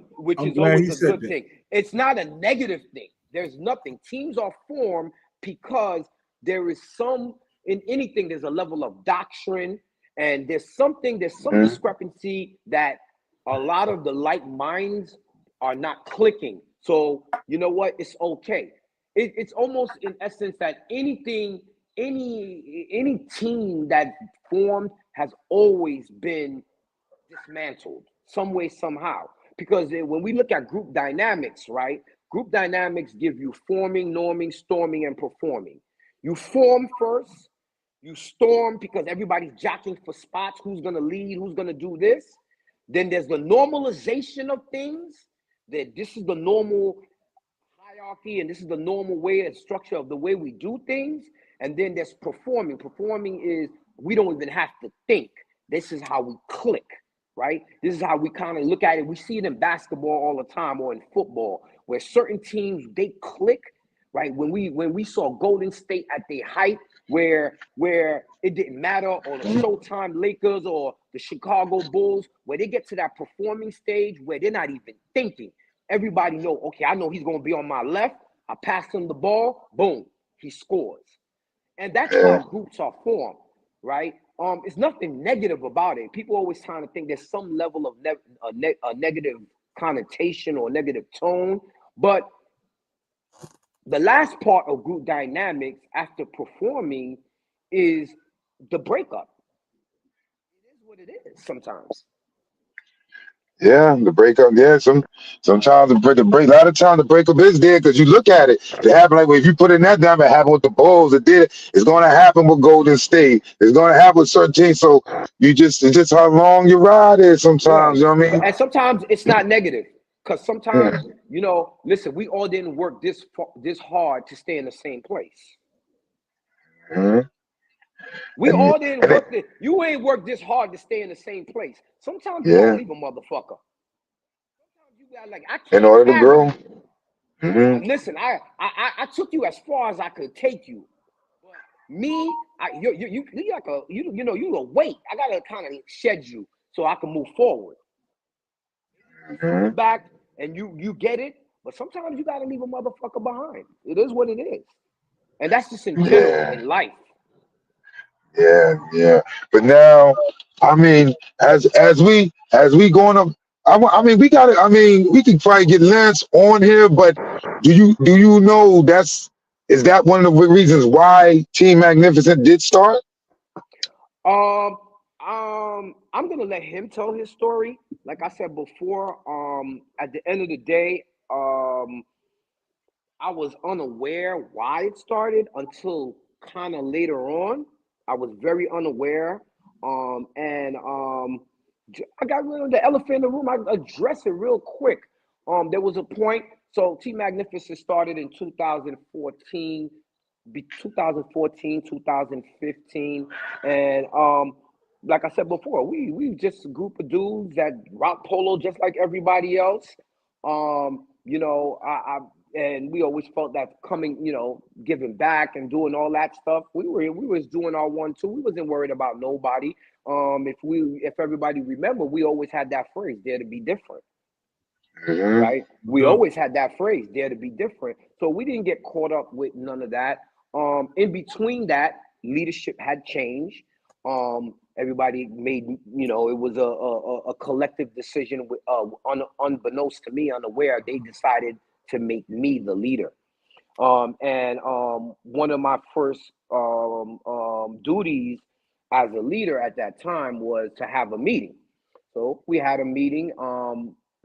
S7: thing. It's not a negative thing. There's nothing. Teams are formed because there is in anything, there's a level of doctrine, and there's some discrepancy that a lot of the like minds are not clicking. So you know what? It's okay. It's almost in essence that any team that formed has always been dismantled some way, somehow. Because when we look at group dynamics, right? Group dynamics give you forming, norming, storming, and performing. You form first, you storm because everybody's jockeying for spots. Who's going to lead? Who's going to do this? Then there's the normalization of things. That this is the normal hierarchy and this is the normal way and structure of the way we do things. And then there's performing. Performing is we don't even have to think. This is how we click, right? This is how we kind of look at it. We see it in basketball all the time, or in football, where certain teams, they click, right? When we saw Golden State at their height, where it didn't matter, or the Showtime Lakers or the Chicago Bulls, where they get to that performing stage where they're not even thinking. Everybody know, okay, I know he's going to be on my left. I pass him the ball, boom, he scores. And that's how groups are formed, right? It's nothing negative about it. People always trying to think there's some level of a negative connotation or negative tone, but the last part of group dynamics after performing is the breakup. It is what it is sometimes.
S1: Yeah, the breakup. Yeah, sometimes the break. A lot of times the breakup is there because you look at it. It happened like if you put in that down, it happened with the Bulls. It did. It's going to happen with Golden State. It's going to happen with certain teams. So it's just how long your ride is.
S7: Yeah,
S1: Sometimes, you know what I mean?
S7: and sometimes it's not negative because sometimes listen, we all didn't work this hard to stay in the same place.
S1: Mm-hmm.
S7: We all didn't work
S1: it,
S7: this. You ain't worked this hard to stay in the same place. Sometimes you
S1: yeah,
S7: gotta leave a motherfucker. Sometimes you got like, I
S1: in
S7: can't
S1: order to
S7: carry
S1: grow.
S7: you.
S1: Mm-hmm.
S7: Listen, I took you as far as I could take you. But me, you like you a weight. I gotta kind of shed you so I can move forward.
S1: Mm-hmm.
S7: Back and you get it, but sometimes you gotta leave a motherfucker behind. It is what it is, and that's just in general
S1: Yeah,
S7: in life.
S1: yeah. But now, I mean, as we going up, I mean, we got to. I mean, we can probably get Lance on here, but do you know is that one of the reasons why Team Magnificent did start?
S7: Um, I'm gonna let him tell his story. Like I said before, at the end of the day, I was unaware why it started until kind of later on. I was very unaware. And I got rid of the elephant in the room. I address it real quick. There was a point. So T Magnificent started in 2014, 2015, and like I said before, we just a group of dudes that rock polo just like everybody else. I and we always felt that coming, giving back and doing all that stuff. We was doing our one too. We wasn't worried about nobody. If everybody remember, we always had that phrase, dare to be different.
S1: Mm-hmm.
S7: Right? We always had that phrase, dare to be different. So we didn't get caught up with none of that. In between that, leadership had changed. Everybody made, it was a collective decision with unbeknownst to me, unaware, they decided to make me the leader. And one of my first duties as a leader at that time was to have a meeting. So we had a meeting,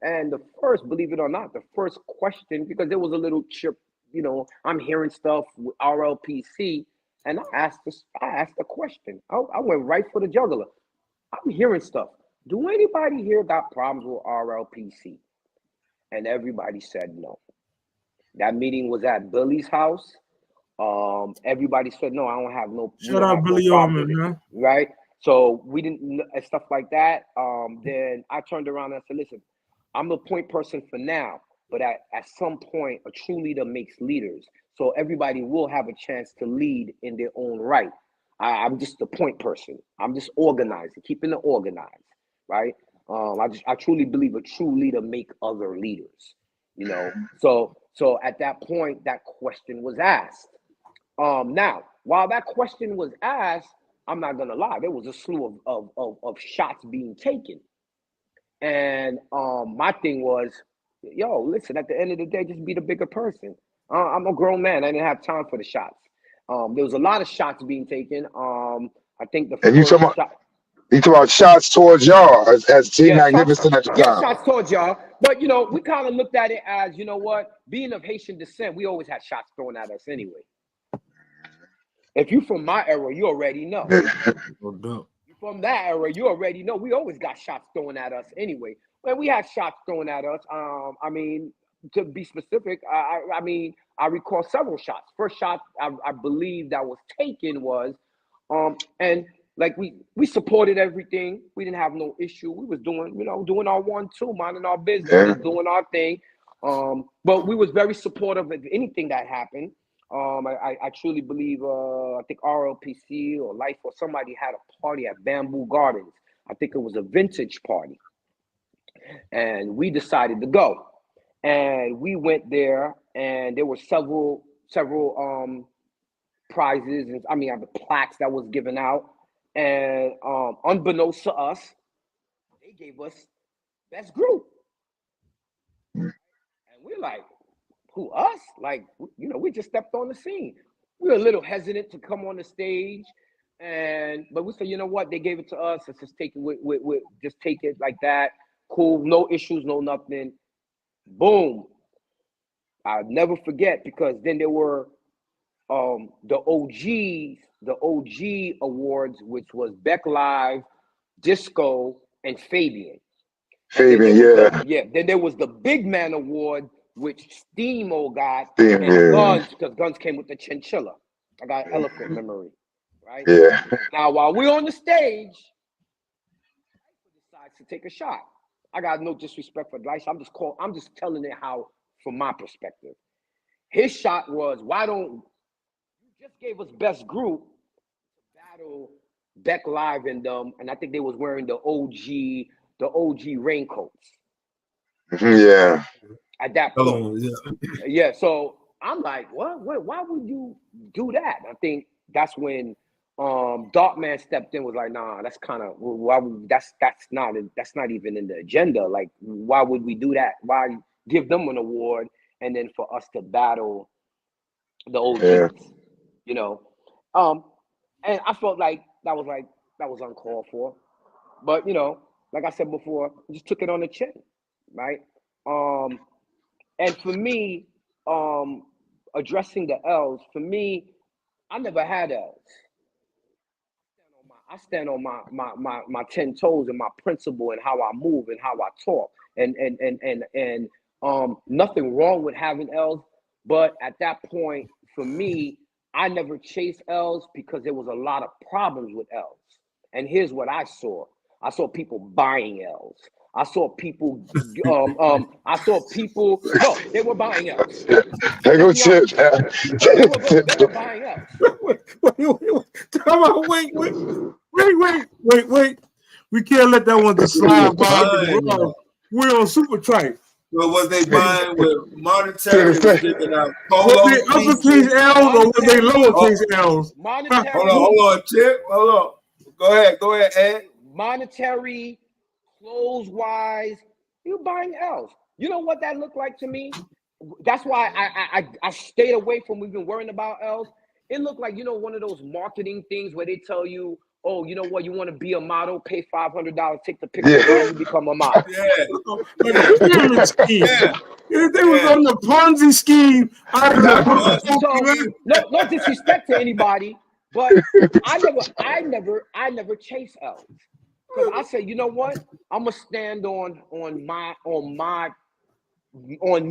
S7: and the first, believe it or not, the first question, because there was a little chip, I'm hearing stuff with RLPC, and I asked a question. I went right for the jugular. I'm hearing stuff. Do anybody here got problems with RLPC? And everybody said no. That meeting was at Billy's house. Everybody said no. I don't have no.
S4: Shout out Billy
S7: problem
S4: Orman, man.
S7: right? So we didn't and stuff like that. Then I turned around and I said, listen, I'm the point person for now, but at some point, a true leader makes leaders. So everybody will have a chance to lead in their own right. I'm just the point person. I'm just organizing, keeping it organized, right? I truly believe a true leader make other leaders, So at that point, that question was asked. Now, while that question was asked, I'm not gonna lie, there was a slew of shots being taken. And my thing was, yo, listen, at the end of the day, just be the bigger person. I'm a grown man. I didn't have time for the shots. There was a lot of shots being taken. I think the
S1: And
S7: first shot.
S1: you talk about shots towards y'all as Team
S7: Yeah, shots.
S1: Magnificent at the
S7: Yeah,
S1: time.
S7: shots towards y'all. But we kind of looked at it as, what, being of Haitian descent, we always had shots thrown at us anyway. If you from my era, you already know. You from that era, you already know. We always got shots thrown at us anyway. When we had shots thrown at us, I mean, to be specific, I recall several shots. First shot I believe that was taken was, and like we supported everything. We didn't have no issue. We was doing, doing our 1-2, minding our business, just doing our thing. But we was very supportive of anything that happened. I truly believe, I think RLPC or Life or somebody had a party at Bamboo Gardens. I think it was a vintage party. And we decided to go. And we went there, and there were several prizes, and the plaques that was given out. And unbeknownst to us, they gave us best group. And we're like, who, us? Like, we just stepped on the scene. We were a little hesitant to come on the stage, but we said, you know what? They gave it to us. Let's just take it just take it like that. Cool, no issues, no nothing. Boom. I'll never forget, because then there were the OG awards, which was Beck Live, Disco, and Fabian. Then there was the Big Man Award, which Steamo got, and Guns, because Guns came with the chinchilla. I got elephant memory, right?
S1: Yeah.
S7: Now, while we're on the stage, I decides to take a shot. I got no disrespect for Dice. I'm just telling it how, from my perspective. His shot was, why don't you just gave us best group to battle Beck Live and I think they was wearing the OG raincoats.
S1: Yeah.
S7: At that point. Yeah. So I'm like, what? Why would you do that? I think that's when Darkman stepped in, was like, nah, that's kind of that's not even in the agenda. Like, why would we do that? Why give them an award and then for us to battle the OGs? And I felt like that was uncalled for. But like I said before, I just took it on the chin, right? And for me, addressing the L's, for me, I never had L's. I stand on my 10 toes and my principle and how I move and how I talk. And nothing wrong with having L's, but at that point, for me, I never chased L's because there was a lot of problems with L's. And here's what I saw. I saw people buying L's. I saw people, no, they were buying L's.
S1: They go Chip.
S7: They were buying L's.
S4: Wait. We can't let that one just slide by. We're on Super Tripe.
S5: So was they buying with monetary? Giving out polo?
S4: Were they uppercase L's or were they lowercase L's?
S7: Monetary.
S5: Hold on, Chip. Hold on. Go ahead, Ed.
S7: Monetary, clothes-wise, you're buying L's. You know what that looked like to me? That's why I stayed away from even worrying about L's. It looked like, one of those marketing things where they tell you, oh, you know what, you want to be a model, pay $500, take the picture, and you become a model.
S4: Pyramid scheme. They was on the Ponzi scheme.
S7: So, no disrespect to anybody, but I never chase L's. Because I say, you know what? I'm gonna stand on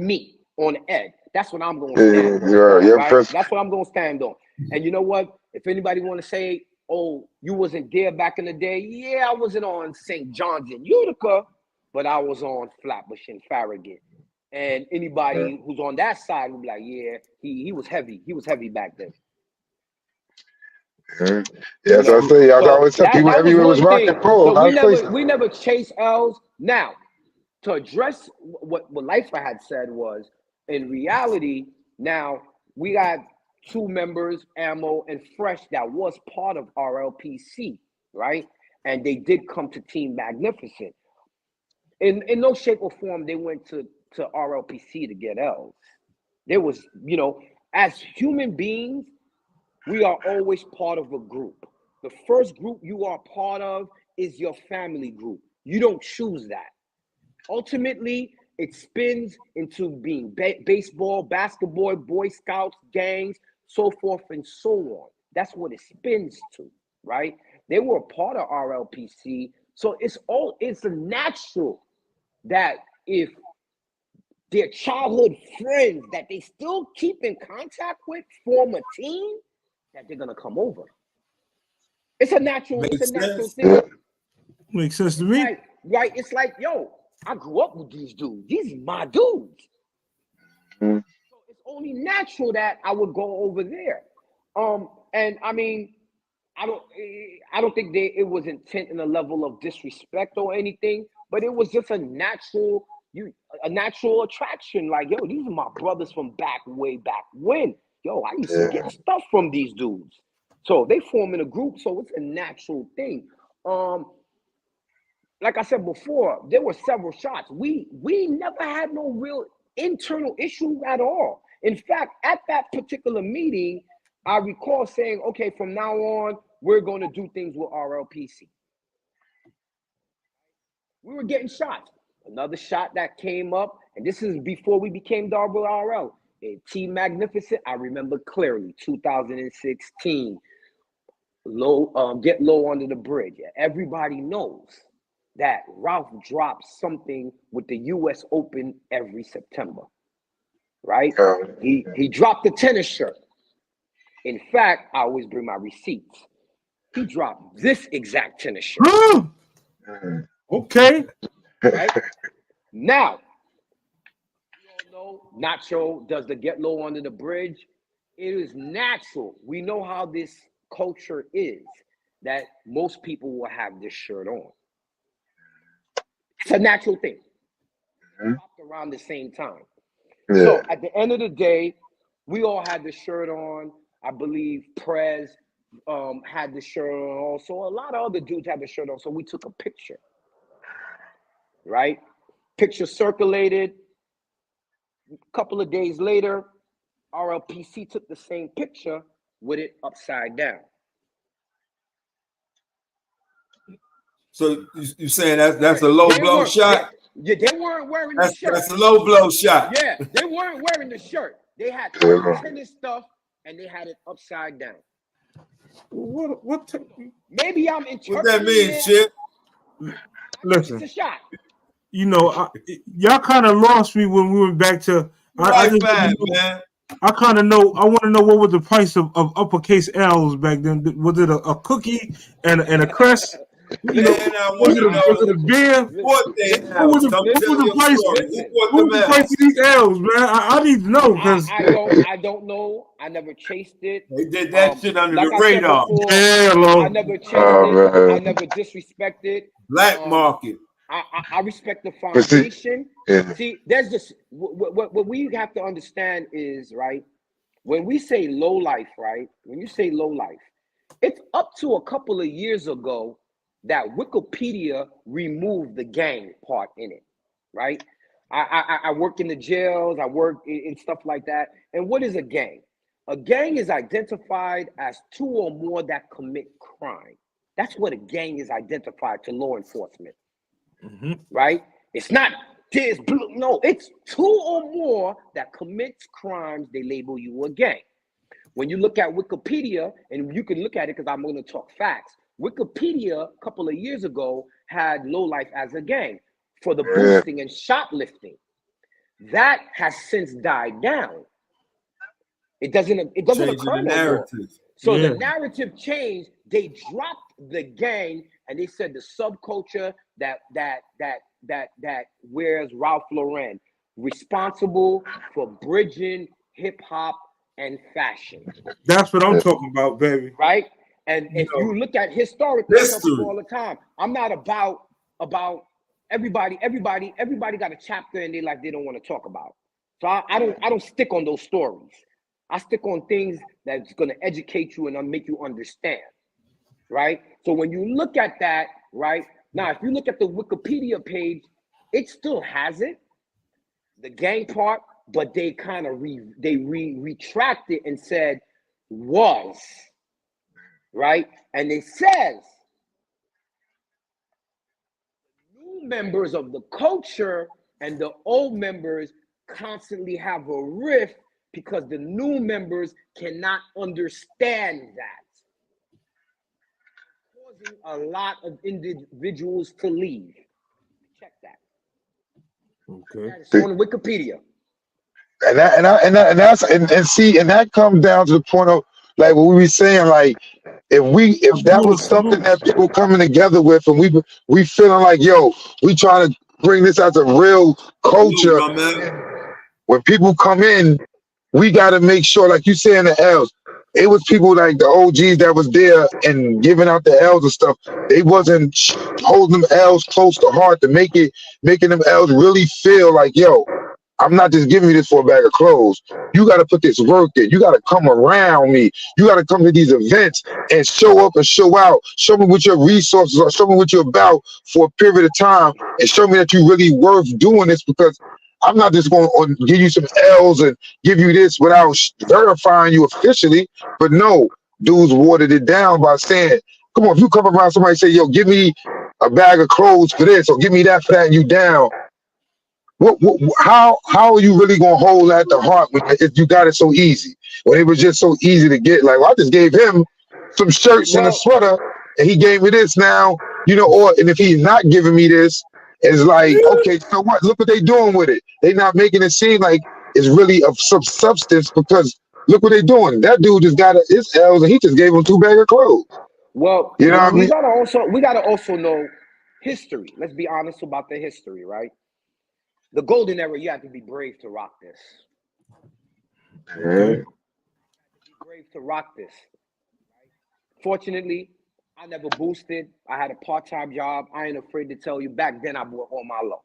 S7: me, on Ed. That's what I'm gonna stand on. Right? That's what I'm gonna stand on. And you know what? If anybody want to say, oh, you wasn't there back in the day, yeah, I wasn't on St. John's in Utica, but I was on Flatbush and Farragut. And anybody who's on that side will be like, yeah, he was heavy. He was heavy back then.
S1: Yeah, so I say, I always tell people everywhere was rock and roll.
S7: So we never chase L's. Now, to address what Life I had said was, in reality, now we got 2 members, Ammo and Fresh, that was part of RLPC, right? And they did come to Team Magnificent. In no shape or form, they went to RLPC to get L's. There was, as human beings, we are always part of a group. The first group you are part of is your family group. You don't choose that. Ultimately, it spins into being baseball, basketball, Boy Scouts, gangs, so forth and so on. That's what it spins to, right? They were a part of RLPC, so it's a natural that if their childhood friends that they still keep in contact with form a team, that they're gonna come over. It's a natural
S5: Makes
S7: thing.
S1: Yeah.
S4: Makes sense to me.
S7: Right? It's like, yo, I grew up with these dudes. These are my dudes.
S1: Mm-hmm.
S7: So it's only natural that I would go over there. And I mean, I don't think it was intent in a level of disrespect or anything, but it was just a natural attraction. Like, yo, these are my brothers from way back when. Yo, I used to get stuff from these dudes. So they form in a group, so it's a natural thing. Like I said before, there were several shots. We never had no real internal issue at all. In fact, at that particular meeting, I recall saying, okay, from now on, we're going to do things with RLPC. We were getting shots. Another shot that came up, and this is before we became RRL. T Magnificent, I remember clearly, 2016. Get low under the bridge. Everybody knows that Ralph drops something with the US Open every September, right? He dropped the tennis shirt. In fact, I always bring my receipts. He dropped this exact tennis shirt.
S4: Okay.
S7: Right? Now, you all know Nacho does the get low under the bridge. It is natural. We know how this culture is, that most people will have this shirt on. It's a natural thing. Around the same time.
S1: Yeah.
S7: So at the end of the day, we all had the shirt on. I believe Prez had the shirt on also. A lot of other dudes had the shirt on. So we took a picture. Right? Picture circulated. A couple of days later, RLPC took the same picture with it upside down.
S5: So you saying that's a low blow shot?
S7: Yeah, they weren't wearing the shirt.
S5: That's a low blow shot.
S7: Yeah, they weren't wearing the shirt. They had tennis stuff and they had it upside down. Maybe I'm interpreting.
S5: What that mean, shit?
S4: Listen,
S7: it's a shot.
S4: You know, y'all kind of lost me when we went back to. I kind of know. I want to know what was the price of uppercase L's back then. Was it a cookie and a crest? Was it a beer? What was the price of these L's, man? I need to know because
S7: I don't know. I never chased it.
S5: They did that shit under the
S7: radar.
S4: Before,
S7: I never chased it. I never disrespected.
S5: Black market.
S7: I respect the foundation. See, there's this. What we have to understand is, right, when we say low life, right? When you say low life, it's up to a couple of years ago that Wikipedia removed the gang part in it, right? I work in the jails, I work in stuff like that. And what is a gang? A gang is identified as two or more that commit crime. That's what a gang is identified to law enforcement, right? It's not this blue, no, it's two or more that commits crimes, they label you a gang. When you look at Wikipedia, and you can look at it because I'm going to talk facts, Wikipedia a couple of years ago had low life as a gang for the boosting and shoplifting. That has since died down. It doesn't occur no more. So the narrative changed. They dropped the gang and they said the subculture that wears Ralph Lauren, responsible for bridging hip hop and fashion.
S4: That's what I'm talking about, baby.
S7: Right? And if you look at historical stuff all the time, I'm not about everybody got a chapter and they don't want to talk about. So I don't stick on those stories. I stick on things that's going to educate you and make you understand. Right? So when you look at that, right? Now, if you look at the Wikipedia page, it still has it, the gang part, but they kind of retracted and said was. Right? And it says new members of the culture and the old members constantly have a rift because the new members cannot understand that. Causing a lot of individuals to leave. Check that.
S4: Okay.
S7: That's on Wikipedia.
S1: And that comes down to the point of like what we were saying, like if that was something that people coming together with, and we feeling like, yo, we trying to bring this as a real culture. When people come in, we got to make sure, like you saying, the L's. It was people like the OGs that was there and giving out the L's and stuff. They wasn't holding them L's close to heart to making them L's really feel like, yo, I'm not just giving you this for a bag of clothes. You got to put this work in. You got to come around me. You got to come to these events and show up and show out. Show me what your resources are. Show me what you're about for a period of time, and show me that you're really worth doing this, because I'm not just going to give you some L's and give you this without verifying you officially. But no, dudes watered it down by saying, come on, if you come around somebody and say, yo, give me a bag of clothes for this, or give me that for that, and you down. How are you really gonna hold at the heart if you got it so easy? When it was just so easy to get, like, well, I just gave him some shirts and a sweater, and he gave me this now, you know. And if he's not giving me this, it's like, okay, so what? Look what they doing with it. They not making it seem like it's really of some substance, because look what they doing. That dude just got his L's, and he just gave him 2 bags of clothes.
S7: Well,
S1: you know what I mean?
S7: We gotta also know history. Let's be honest about the history, right? The golden era, you have to be brave to rock this.
S1: Okay.
S7: Be brave to rock this. Fortunately, I never boosted. I had a part-time job. I ain't afraid to tell you. Back then, I bought all my low.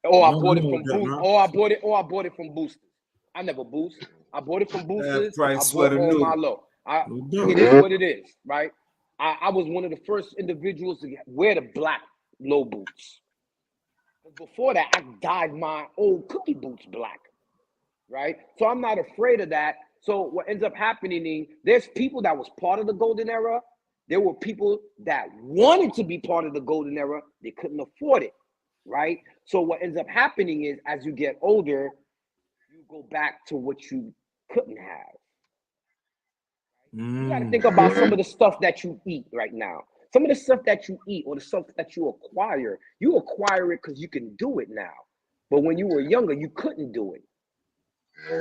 S7: Or I bought it from boost. Or I bought it from boosters. I never boost. I bought it from boosters. I bought all my low. It is what it is, right? I was one of the first individuals to wear the black low boots. Before that, I dyed my old cookie boots black, right? So I'm not afraid of that. So what ends up happening is there's people that was part of the golden era. There were people that wanted to be part of the golden era. They couldn't afford it, right? So what ends up happening is as you get older, you go back to what you couldn't have. You got to think about some of the stuff that you eat right now. Some of the stuff that you eat or the stuff that you acquire it because you can do it now. But when you were younger, you couldn't do it,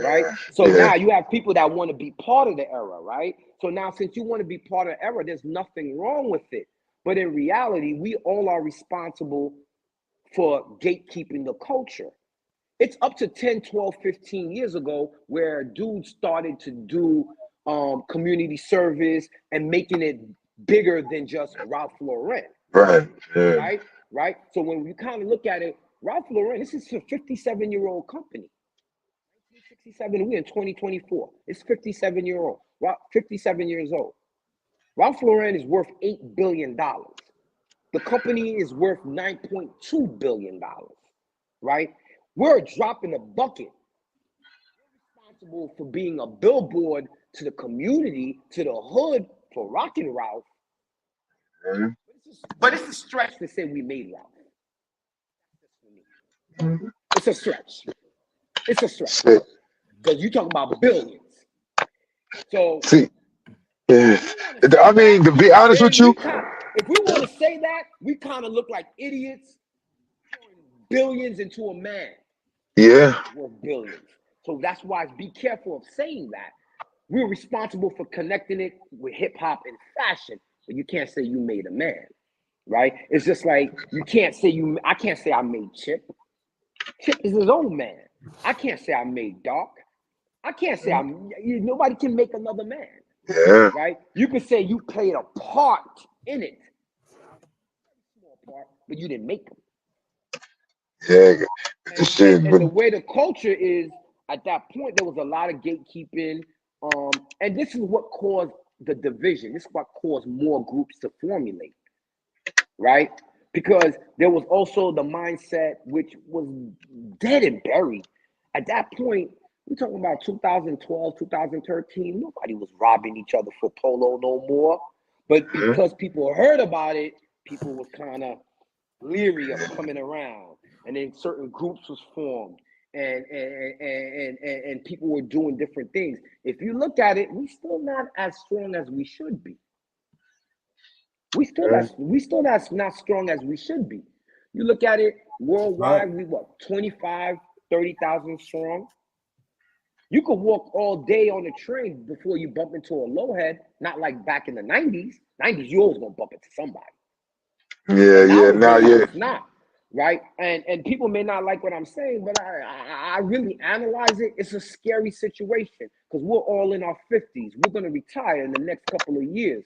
S7: right? So now you have people that want to be part of the era, right? So now since you want to be part of the era, there's nothing wrong with it. But in reality, we all are responsible for gatekeeping the culture. It's up to 10, 12, 15 years ago where dudes started to do community service and making it bigger than just Ralph Lauren.
S1: Right.
S7: Right. So when you kind of look at it, Ralph Lauren, this is a 57-year-old company. 1967, we're in 2024. It's 57-year-old. 57 years old. Ralph Lauren is worth $8 billion. The company is worth $9.2 billion. Right? We're dropping a bucket. We're responsible for being a billboard to the community, to the hood, for rocking Ralph. But it's a stretch to say we made Ralph. It's a stretch. It's a stretch. Because you talking about billions. So
S1: I mean, to be honest with you,
S7: if we want to say that, we kind of look like idiots throwing billions into a man.
S1: Yeah.
S7: Worth billions. So that's why be careful of saying that. We're responsible for connecting it with hip hop and fashion, but you can't say you made a man, right? It's just like you can't say I can't say I made Chip. Chip is his own man. I can't say I made Doc. I can't say nobody can make another man.
S1: Yeah.
S7: Right? You could say you played a part in it. Small part, but you didn't make them.
S1: Yeah.
S7: And the way the culture is, at that point, there was a lot of gatekeeping. And this is what caused the division. This is what caused more groups to formulate. Right? Because there was also the mindset which was dead and buried. At that point, we're talking about 2012, 2013. Nobody was robbing each other for polo no more. But because people heard about it, people was kind of leery of coming around. And then certain groups was formed. And people were doing different things. If you look at it, we're still not as strong as we should be. We still not strong as we should be. You look at it worldwide, we 25, 30,000 strong. You could walk all day on a train before you bump into a low head. Not like back in the 90s. 90s, you always gonna bump into somebody.
S1: Yeah, yeah. Now, yeah.
S7: It's not. Right? And people may not like what I'm saying, but I really analyze it. It's a scary situation because we're all in our 50s. We're going to retire in the next couple of years.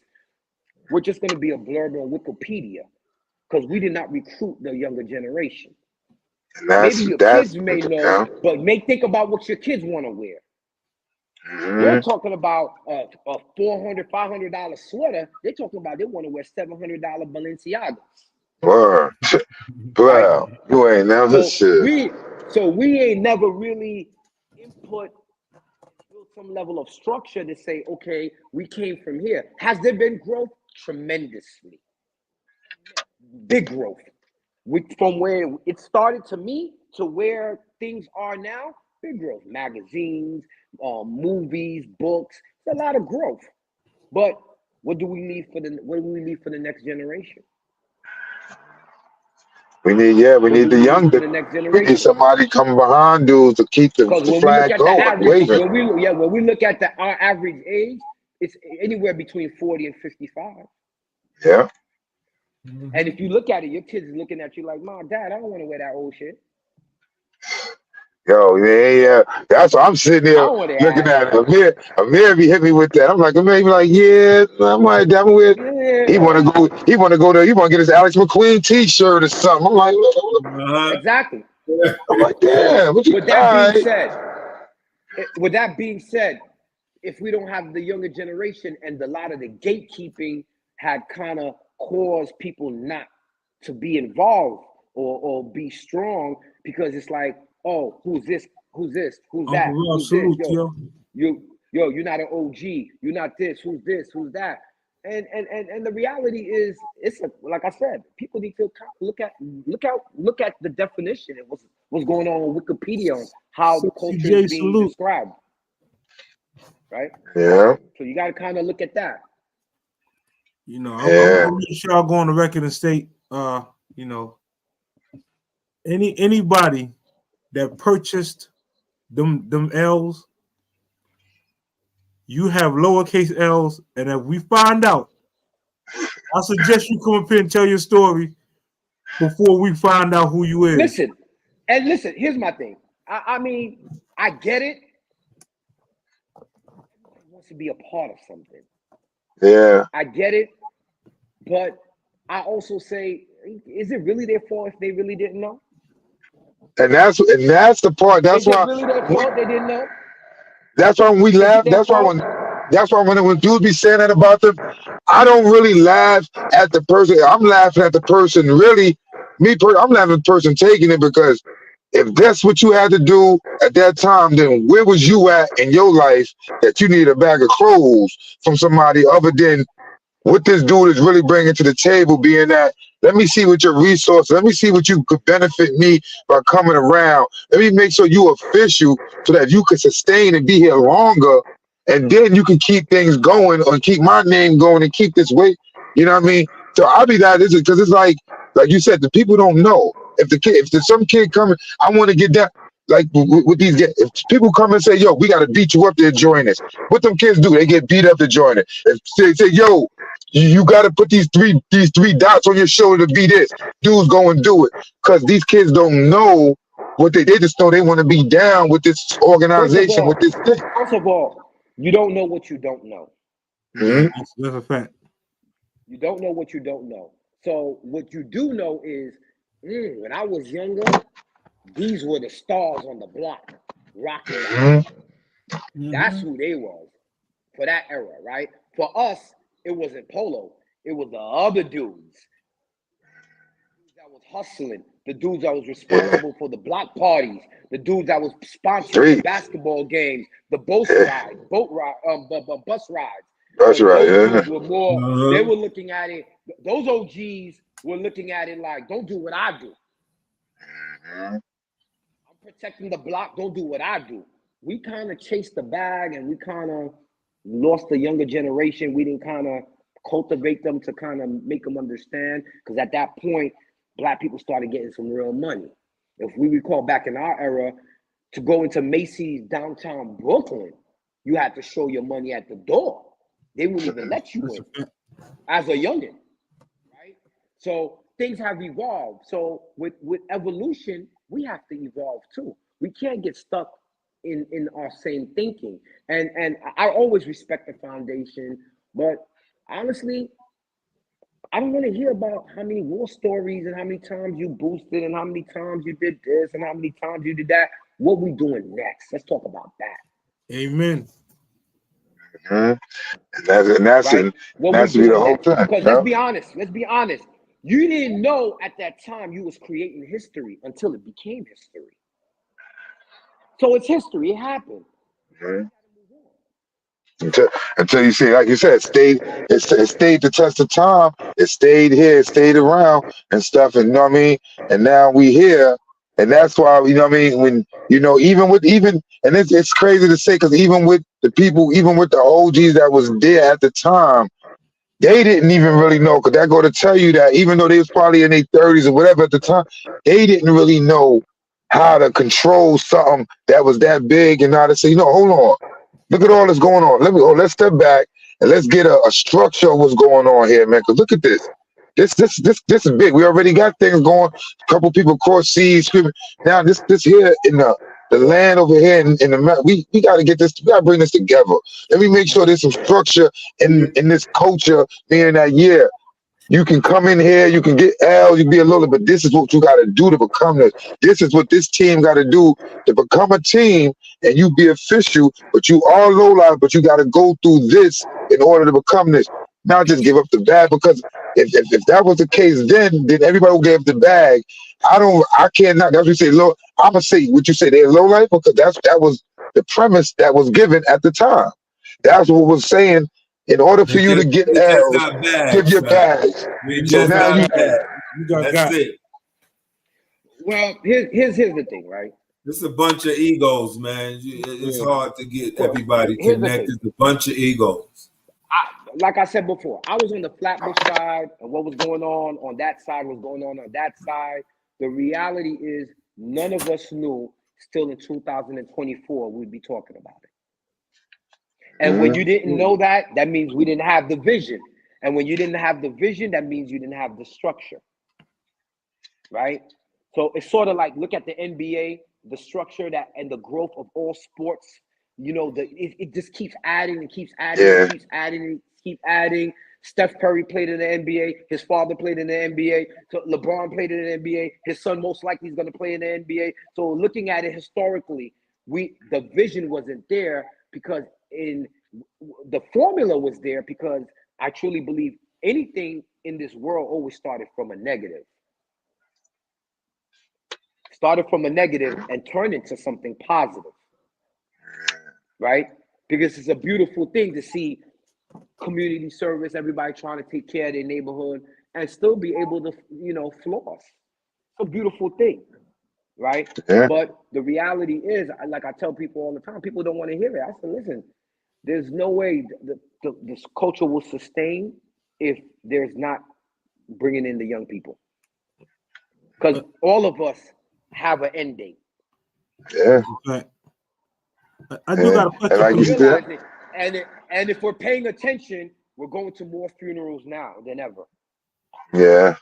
S7: We're just going to be a blurb on Wikipedia because we did not recruit the younger generation. Maybe your kids may know, but think about what your kids want to wear. You're talking about a $400, $500 sweater. They're talking about they want to wear $700 Balenciagas.
S1: Word. Well, you ain't never shit.
S7: We ain't never really built some level of structure to say, okay, we came from here. Has there been growth? Tremendously. Big growth. From where it started to me to where things are now, big growth. Magazines, movies, books, it's a lot of growth. But what do we need for the next generation?
S1: We need the young. We need somebody coming behind dudes to keep the flag going, waving.
S7: When we look at our average age, it's anywhere between 40 and 55.
S1: Yeah.
S7: And if you look at it, your kids is looking at you like, Mom, Dad, I don't want to wear that old shit.
S1: Yo, yeah. That's what I'm sitting there looking at it. Amir be hitting me with that. I'm like, Amir be like, yeah, I might down with. Yeah. He wanna go there. He wanna get his Alex McQueen T-shirt or something. I'm like,
S7: exactly.
S1: I'm like, damn. With
S7: that being said, if we don't have the younger generation and a lot of the gatekeeping had kind of caused people not to be involved or be strong, because it's like, oh, who's this? Who's this? Who's that? Who's this? You're not an OG. You're not this. Who's this? Who's that? And the reality is, like I said, people need to look at the definition and what's going on with Wikipedia on how the culture is being described. Right?
S1: Yeah.
S7: So you got to kind of look at that.
S4: I'm gonna make sure I'll go on the record and state, anybody that purchased them L's, you have lowercase L's, and if we find out, I suggest you come up here and tell your story before we find out who you is.
S7: Listen, here's my thing. I mean, I get it. Everybody wants to be a part of something.
S1: Yeah.
S7: I get it, but I also say, is it really their fault if they really didn't know?
S1: And that's the part. That's why
S7: really their fault they didn't know.
S1: That's why when we laugh. That's why when dudes be saying that about them, I don't really laugh at the person. I'm laughing at the person. Really, I'm laughing at the person taking it, because if that's what you had to do at that time, then where was you at in your life that you need a bag of clothes from somebody other than what this dude is really bringing to the table, being that, let me see what your resources, let me see what you could benefit me by coming around. Let me make sure you official so that you can sustain and be here longer, and then you can keep things going or keep my name going and keep this weight. You know what I mean? So I'll be that, because it's like you said, the people don't know. If there's some kid coming, I want to get that. Like with these guys, if people come and say, yo, we got to beat you up to join us, what them kids do? They get beat up to join it. If they say, yo, you got to put these three dots on your shoulder to be this, dudes go and do it, because these kids don't know what they just know they want to be down with this organization, with this thing.
S7: First of all, you don't know what you don't know.
S1: Mm-hmm.
S4: That's a fact.
S7: You don't know what you don't know. So what you do know is, when I was younger, these were the stars on the block, rocking.
S1: Mm-hmm.
S7: That's who they was for that era, right? For us, it wasn't Polo. It was the other dudes that was hustling, the dudes that was responsible for the block parties, the dudes that was sponsoring basketball games, the bus rides.
S1: Bus ride, yeah.
S7: Were more, they were looking at it. Those OGs were looking at it like, don't do what I do. I'm protecting the block. Don't do what I do. We kind of chased the bag, and we kind of lost the younger generation. We didn't kind of cultivate them to kind of make them understand, because at that point, Black people started getting some real money. If we recall back in our era, to go into Macy's downtown Brooklyn, you had to show your money at the door. They wouldn't even let you in as a youngin', right? So things have evolved. So with evolution, we have to evolve too. We can't get stuck in our same thinking. And I always respect the foundation, but honestly, I don't want to hear about how many war stories and how many times you boosted and how many times you did this and how many times you did that. What we doing next? Let's talk about that.
S4: Amen.
S1: And that's
S7: right? What we
S1: that's be the
S7: doing
S1: whole
S7: next?
S1: thing.
S7: Because
S1: Yeah.
S7: let's be honest. You didn't know at that time you was creating history until it became history. So it's history. It happened.
S1: Mhm. Until you see, like you said, it stayed the test of time. It stayed here, it stayed around and stuff. And you know what I mean? And now we here. And that's why, you know what I mean, when and it's crazy to say, because even with the people, even with the OGs that was there at the time, they didn't even really know, because that go to tell you that even though they was probably in their 30s or whatever at the time, they didn't really know how to control something that was that big and how to say, hold on. Look at all that's going on. Let's step back and let's get a structure of what's going on here, man. Because look at this. This is big. We already got things going. A couple people cross seas screaming. Now this here in the land over here in the we got to get this. We got to bring this together. Let me make sure there's some structure in this culture. Being that you can come in here, you can get L, you be a little bit. This is what you got to do to become this. This is what this team got to do to become a team, and you be official. But you are low life, but you got to go through this in order to become this. Not just give up the bag, because if that was the case, then everybody who gave the bag. I can't not. That's what you say. Low. I'm gonna say what you say. They're low life, because that was the premise that was given at the time. That's what was saying. In order for you to get L's, give your bags. So now
S4: you got
S5: That's it.
S7: Well, here's the thing, right?
S5: It's a bunch of egos, man. It's hard to get everybody connected. It's a bunch of egos.
S7: Like I said before, I was on the Flatbush side, and what was going on that side was going on that side. The reality is, none of us knew still in 2024 we'd be talking about it. And when you didn't know that means we didn't have the vision. And when you didn't have the vision, that means you didn't have the structure, right? So it's sort of like, look at the NBA, the structure that and the growth of all sports. It just keeps adding and keeps adding and keeps adding and keep adding. Steph Curry played in the NBA. His father played in the NBA. So LeBron played in the NBA. His son most likely is going to play in the NBA. So looking at it historically, the vision wasn't there, because the formula was there, because I truly believe anything in this world always started from a negative. Started from a negative and turned into something positive, right? Because it's a beautiful thing to see community service, everybody trying to take care of their neighborhood and still be able to, floss. It's a beautiful thing, right?
S1: Yeah.
S7: But the reality is, like I tell people all the time, people don't want to hear it. I said, listen, there's no way this culture will sustain if there's not bringing in the young people. Because all of us have an end date.
S1: Yeah.
S4: I do got a question.
S1: Like you said.
S7: And if we're paying attention, we're going to more funerals now than ever.
S1: Yeah.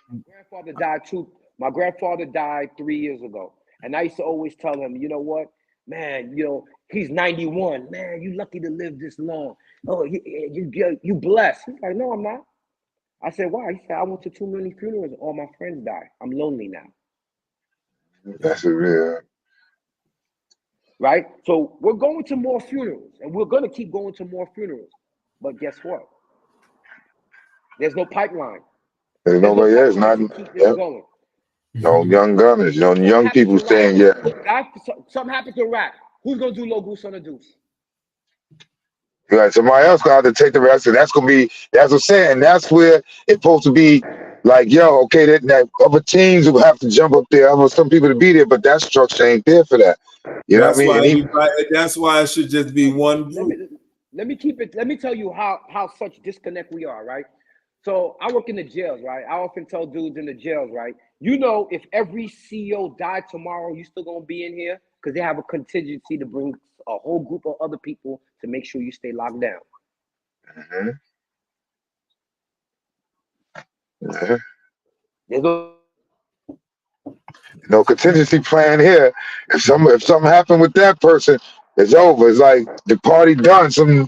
S7: My grandfather died 3 years ago. And I used to always tell him, you know what, man, he's 91. Man, you lucky to live this long. Oh, you blessed. He's like, no, I'm not. I said, why? He said, I went to too many funerals and all my friends died. I'm lonely now.
S1: That's real.
S7: Right? So we're going to more funerals, and we're going to keep going to more funerals. But guess what? There's no pipeline.
S1: There's nobody else.
S7: Going.
S1: No young gunners, young people saying,
S7: Something happened to rap. Who's going to do Low Goose on the Deuce?
S1: Right, somebody else got to take the rest, and that's what I'm saying. That's where it's supposed to be. Like, okay, that other teams will have to jump up there. I want some people to be there, but that structure ain't there for that. You know what I mean?
S5: That's why it should just be one group.
S7: Let me tell you how such disconnect we are, right? So I work in the jails, right? I often tell dudes in the jails, right? If every CEO died tomorrow, you still gonna be in here? because they have a contingency to bring a whole group of other people to make sure you stay locked down.
S1: Mm-hmm. Yeah.
S7: There's
S1: No contingency plan here. If something happened with that person, it's over. It's like the party done. Something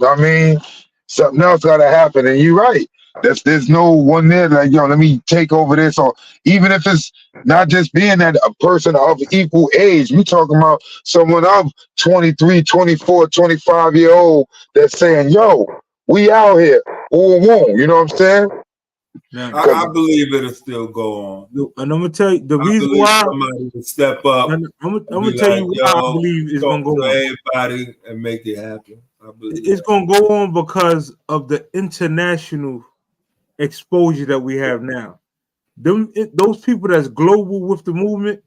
S1: else gotta happen. And you're right. There's no one there like, yo, let me take over this. Or even if it's not just being that a person of equal age, we talking about someone of 23, 24, 25-year old that's saying, yo, we out here. Ooh, woo. You know what I'm saying?
S5: I believe it'll still go on.
S4: And I'm gonna tell you the
S5: I
S4: reason
S5: believe
S4: why.
S5: somebody will step up.
S4: I'm gonna tell you why I believe it's gonna go on.
S5: Everybody and make it happen. I believe
S4: it's gonna go on because of the international exposure that we have now. Those people that's global with the movement.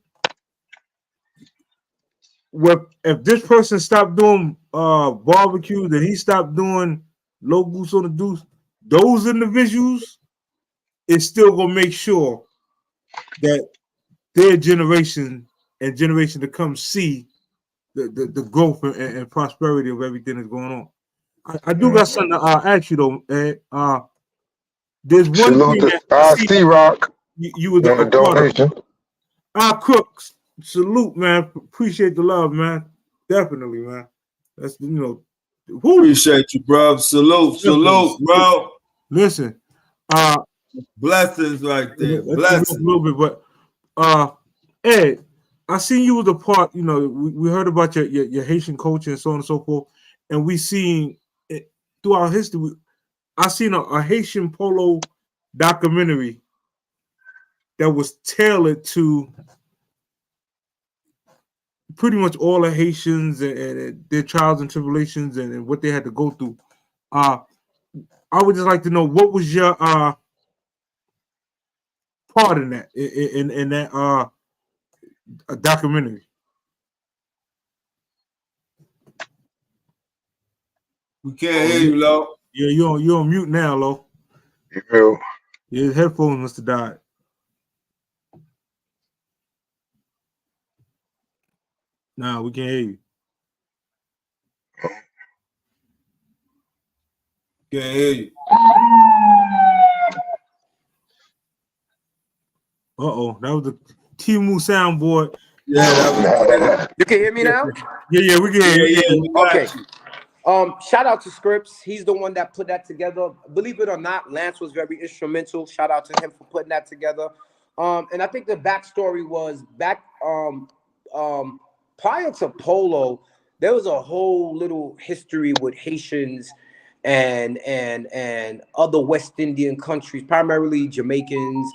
S4: If this person stopped doing barbecue, then he stopped doing low goose on the deuce. Those individuals is still gonna make sure that their generation and generation to come see the growth and prosperity of everything that's going on. I do got something to ask you though. There's one
S1: Salute
S4: thing
S1: to C-Rock.
S4: you were
S1: a donation.
S4: Crooks, salute, man. Appreciate the love, man. Definitely, man. That's woo.
S5: Appreciate you, bro. Salute, bro.
S4: Listen,
S5: blessings right there. Blessings.
S4: A little bit, but Ed, I seen you was a part. You know, we heard about your Haitian culture and so on and so forth, and we seen it throughout history. I seen a Haitian polo documentary that was tailored to pretty much all the Haitians and their trials and tribulations and what they had to go through. I would just like to know what was your part in that in that documentary.
S5: We can't hear you, Lo.
S4: Yeah, you're on mute now, Lo.
S1: Yeah.
S4: Your headphones must have died. Nah, we can't hear you.
S5: Can't hear you.
S4: Uh-oh, that was the Timu soundboard.
S5: Yeah, that was.
S7: You can hear me now?
S4: Yeah, we can hear you.
S7: Okay. Shout out to Scripps. He's the one that put that together. Believe it or not, Lance was very instrumental. Shout out to him for putting that together. And I think the backstory was back prior to polo, there was a whole little history with Haitians and other West Indian countries, primarily Jamaicans,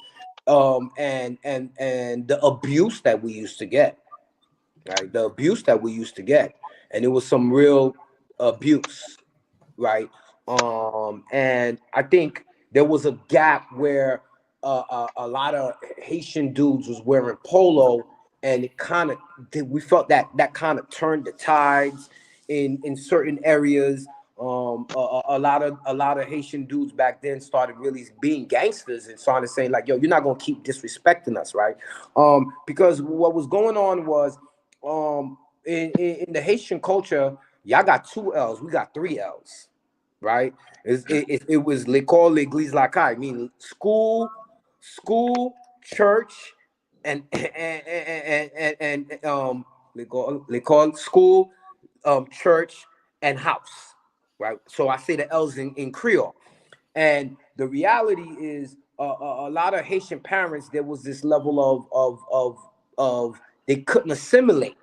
S7: and the abuse that we used to get. Right, the abuse that we used to get, and it was some real abuse, right? And I think there was a gap where a lot of Haitian dudes was wearing polo, and it kind of we felt that kind of turned the tides in certain areas. A lot of Haitian dudes back then started really being gangsters and started saying like, "Yo, you're not gonna keep disrespecting us, right?" Because what was going on was in the Haitian culture, y'all got 2 L's, we got 3 L's, right? It was l'école, l'église, la caille, meaning school, church, and l'école, school, church, and house, right? So I say the L's in Creole, and the reality is a lot of Haitian parents, there was this level of they couldn't assimilate.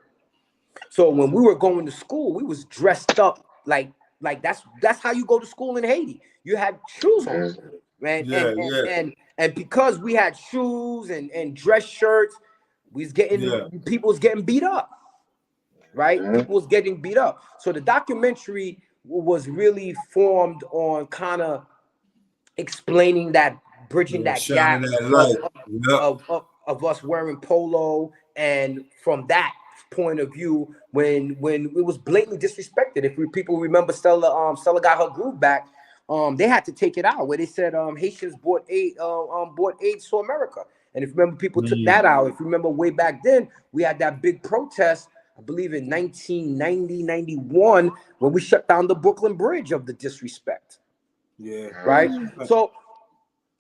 S7: So when we were going to school, we was dressed up like that's how you go to school in Haiti. You had shoes on, right? And because we had shoes and dress shirts, we was getting people was getting beat up, right? People was getting beat up. So the documentary was really formed on kind of explaining that, bridging that gap of us wearing polo, and from that point of view, when it was blatantly disrespected. If people remember, Stella got her groove back. They had to take it out where they said Haitians brought AIDS to America. And if you remember, people took that out. If you remember way back then, we had that big protest I believe in 1990, 91, when we shut down the Brooklyn Bridge of the disrespect.
S4: Yeah.
S7: Right. So,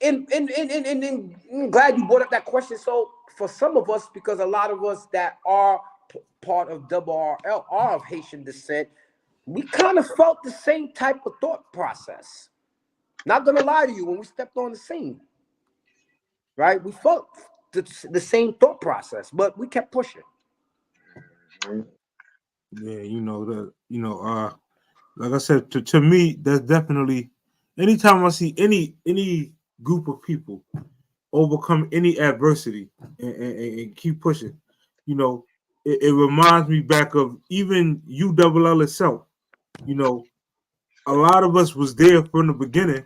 S7: and I'm glad you brought up that question. So, for some of us, because a lot of us that are part of RRL are of Haitian descent, we kind of felt the same type of thought process. Not gonna lie to you, when we stepped on the scene, right? We felt the same thought process, but we kept pushing.
S4: Yeah, like I said, to me, that's definitely, anytime I see any group of people overcome any adversity and keep pushing, it reminds me back of even ULL itself. A lot of us was there from the beginning,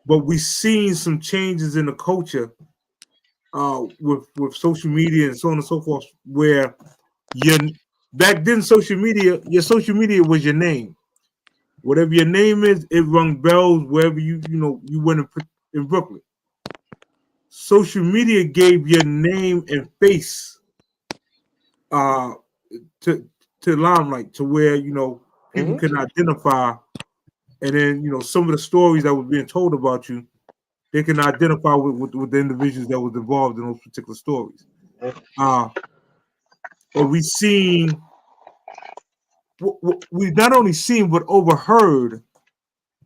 S4: but we seen some changes in the culture with social media and so on and so forth, where back then your social media was your name. Whatever your name is, it rung bells wherever you went in Brooklyn. Social media gave your name and face to limelight, to where people can identify, and then some of the stories that were being told about you, they can identify with the individuals that was involved in those particular stories. And we not only seen but overheard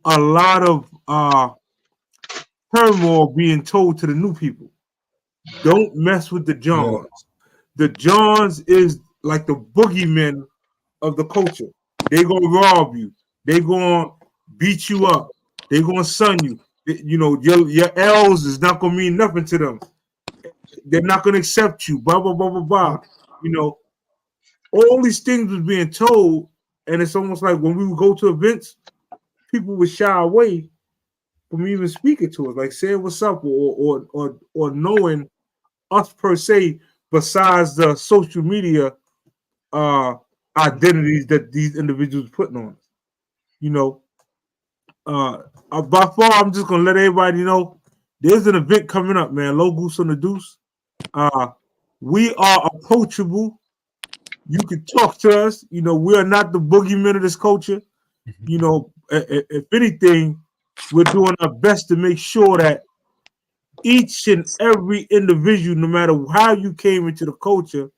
S4: a lot of turmoil being told to the new people. Don't mess with the Johns. Yeah. The Johns is like the boogeymen of the culture. They gonna rob you. They gonna beat you up. They gonna sun you. Your L's is not gonna mean nothing to them. They're not gonna accept you. Blah blah blah blah blah. All these things was being told, and it's almost like when we would go to events, people would shy away from even speaking to us, like saying what's up or knowing us per se, besides the social media identities that these individuals putting on us. By far, I'm just gonna let everybody know there's an event coming up, man. Low Goose on the Deuce. We are approachable. You can talk to us. We are not the boogeymen of this culture. If anything, we're doing our best to make sure that each and every individual, no matter how you came into the culture,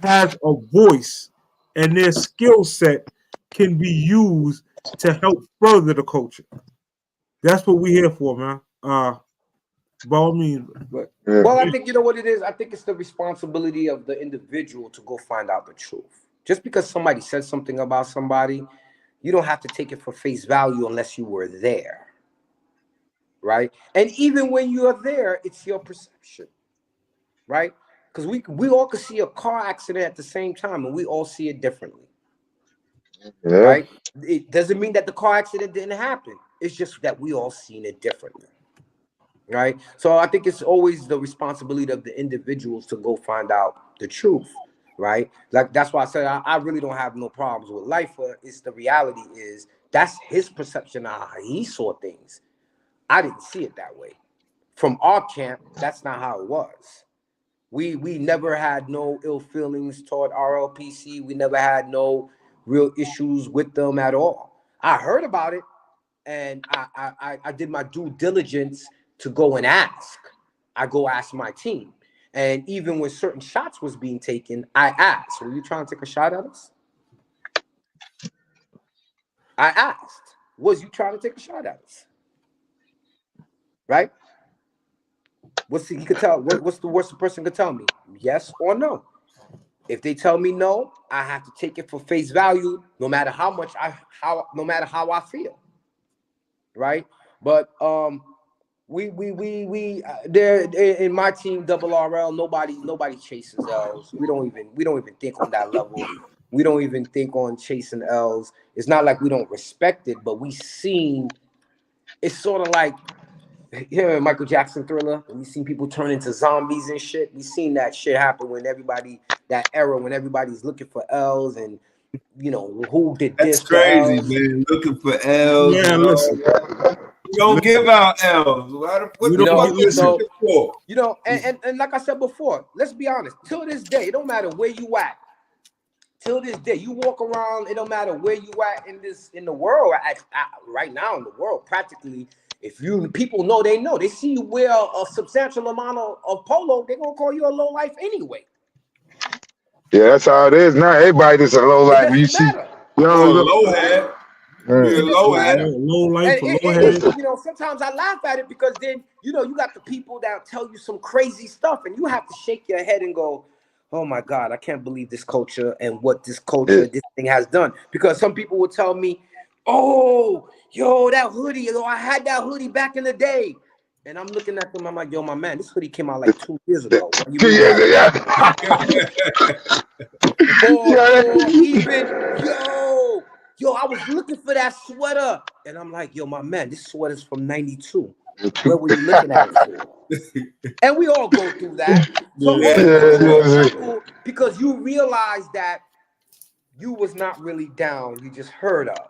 S4: has a voice, and their skill set can be used to help further the culture. That's what we're here for, man. By all means.
S7: Well, I think you know what it is. I think it's the responsibility of the individual to go find out the truth. Just because somebody said something about somebody, you don't have to take it for face value unless you were there. Right? And even when you are there, it's your perception. Right? Because we all could see a car accident at the same time, and we all see it differently. Yeah. Right? It doesn't mean that the car accident didn't happen. It's just that we all seen it differently. Right? So I think it's always the responsibility of the individuals to go find out the truth. Right? Like that's why I said I really don't have no problems with Lifer. It's the reality is that's his perception of how he saw things. I didn't see it that way. From our camp, that's not how it was. We never had no ill feelings toward RLPC. We never had no real issues with them at all. I heard about it, and I did my due diligence to go and ask. I go ask my team. And even when certain shots was being taken, I asked, were you trying to take a shot at us? I asked, was you trying to take a shot at us? Right? What's the worst the person could tell me? Yes or no. If they tell me no, I have to take it for face value, no matter how I feel. Right? But we there in my team RRL, nobody chases L's. We don't even think on that level. We don't even think on chasing L's. It's not like we don't respect it, but we seen it's sort of like Michael Jackson Thriller, and we seen people turn into zombies and shit. We seen that shit happen when that era when everybody's looking for L's and who did this.
S5: That's crazy, man. Looking for L's.
S4: Yeah, listen.
S5: You don't give out L's. What the fuck listen for?
S7: And like I said before, let's be honest. Till this day, it don't matter where you at. Till this day, you walk around, it don't matter where you at in the world, right now in the world, practically, if people know, they see you wear a substantial amount of polo, they're gonna call you a low life anyway.
S1: Yeah, that's how it is now. Everybody just a low life. You see,
S5: or a low head. Be a low head.
S4: Low life, low
S7: And,
S4: head.
S7: you know, sometimes I laugh at it because then, you know, you got the people that tell you some crazy stuff and you have to shake your head and go, oh my God, I can't believe this culture and what this culture, this thing has done. Because some people will tell me, oh, yo, that hoodie, yo, I had that hoodie back in the day. And I'm looking at them, I'm like, yo, my man, this hoodie came out like 2 years ago. You mean or even, yo, I was looking for that sweater. And I'm like, yo, my man, this sweater's from 92. Where were you looking at it for? And we all go through that. So because you realize that you was not really down, you just heard of.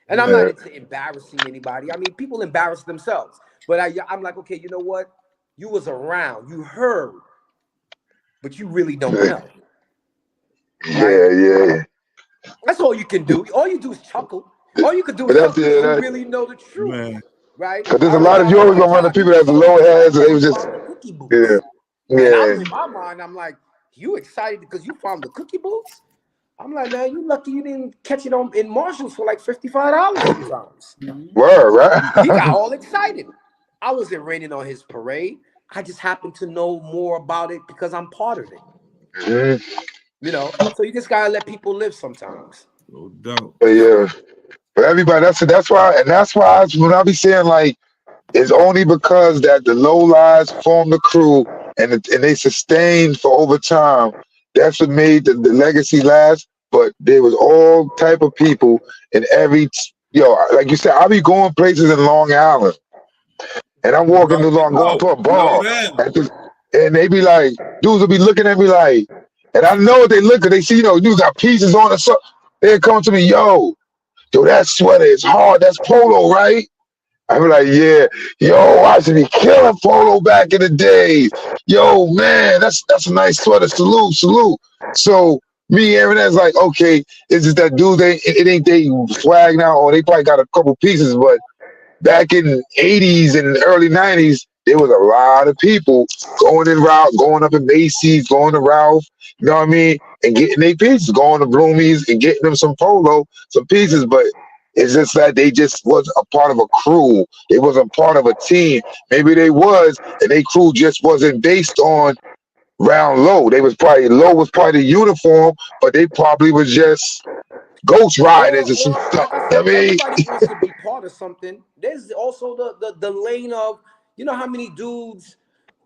S7: And I'm not into embarrassing anybody. I mean, people embarrass themselves. But I'm like, okay, you know what? You was around, you heard, but you really don't know. Right?
S1: Yeah.
S7: That's all you can do. All you do is chuckle. All you can do is chuckle because you really know the truth. Man. Right?
S1: But there's a lot of you always gonna run into people that's low heads and they was just
S7: And in my mind, I'm like, you excited because you found the cookie boots? I'm like, man, you lucky you didn't catch it in Marshalls for like $55 sometimes.
S1: Word, right?
S7: He got all excited. I wasn't raining on his parade. I just happened to know more about it because I'm part of it. You know, so you just gotta let people live sometimes.
S4: No doubt.
S1: But yeah, but everybody, that's why when I be saying like, it's only because that the low lives form the crew and they sustained for over time. That's what made the legacy last. But there was all type of people in every, like you said, I be going places in Long Island, and I'm walking along, going to a bar, and they be like, dudes will be looking at me like, and I know they look, they see, you got pieces on it, so they come to me, yo, that sweater is hard, that's polo, right? I be like, yeah, I should be killing polo back in the days. Yo, man, that's a nice sweater. Salute. So me, Aaron, that's like, okay, it's just that dude, it ain't they swag now, or they probably got a couple pieces, but back in the 80s and early 90s, there was a lot of people going up in Macy's, going to Ralph, you know what I mean, and getting their pieces, going to Bloomies and getting them some polo, some pieces, but it's just that they just wasn't a part of a crew. They wasn't part of a team. Maybe they was, and their crew just wasn't based on Round Low. They was probably, Low was part of the uniform, but they probably was just ghost riders or some stuff. I mean,
S7: everybody wants to be part of something. There's also the lane of, you know how many dudes,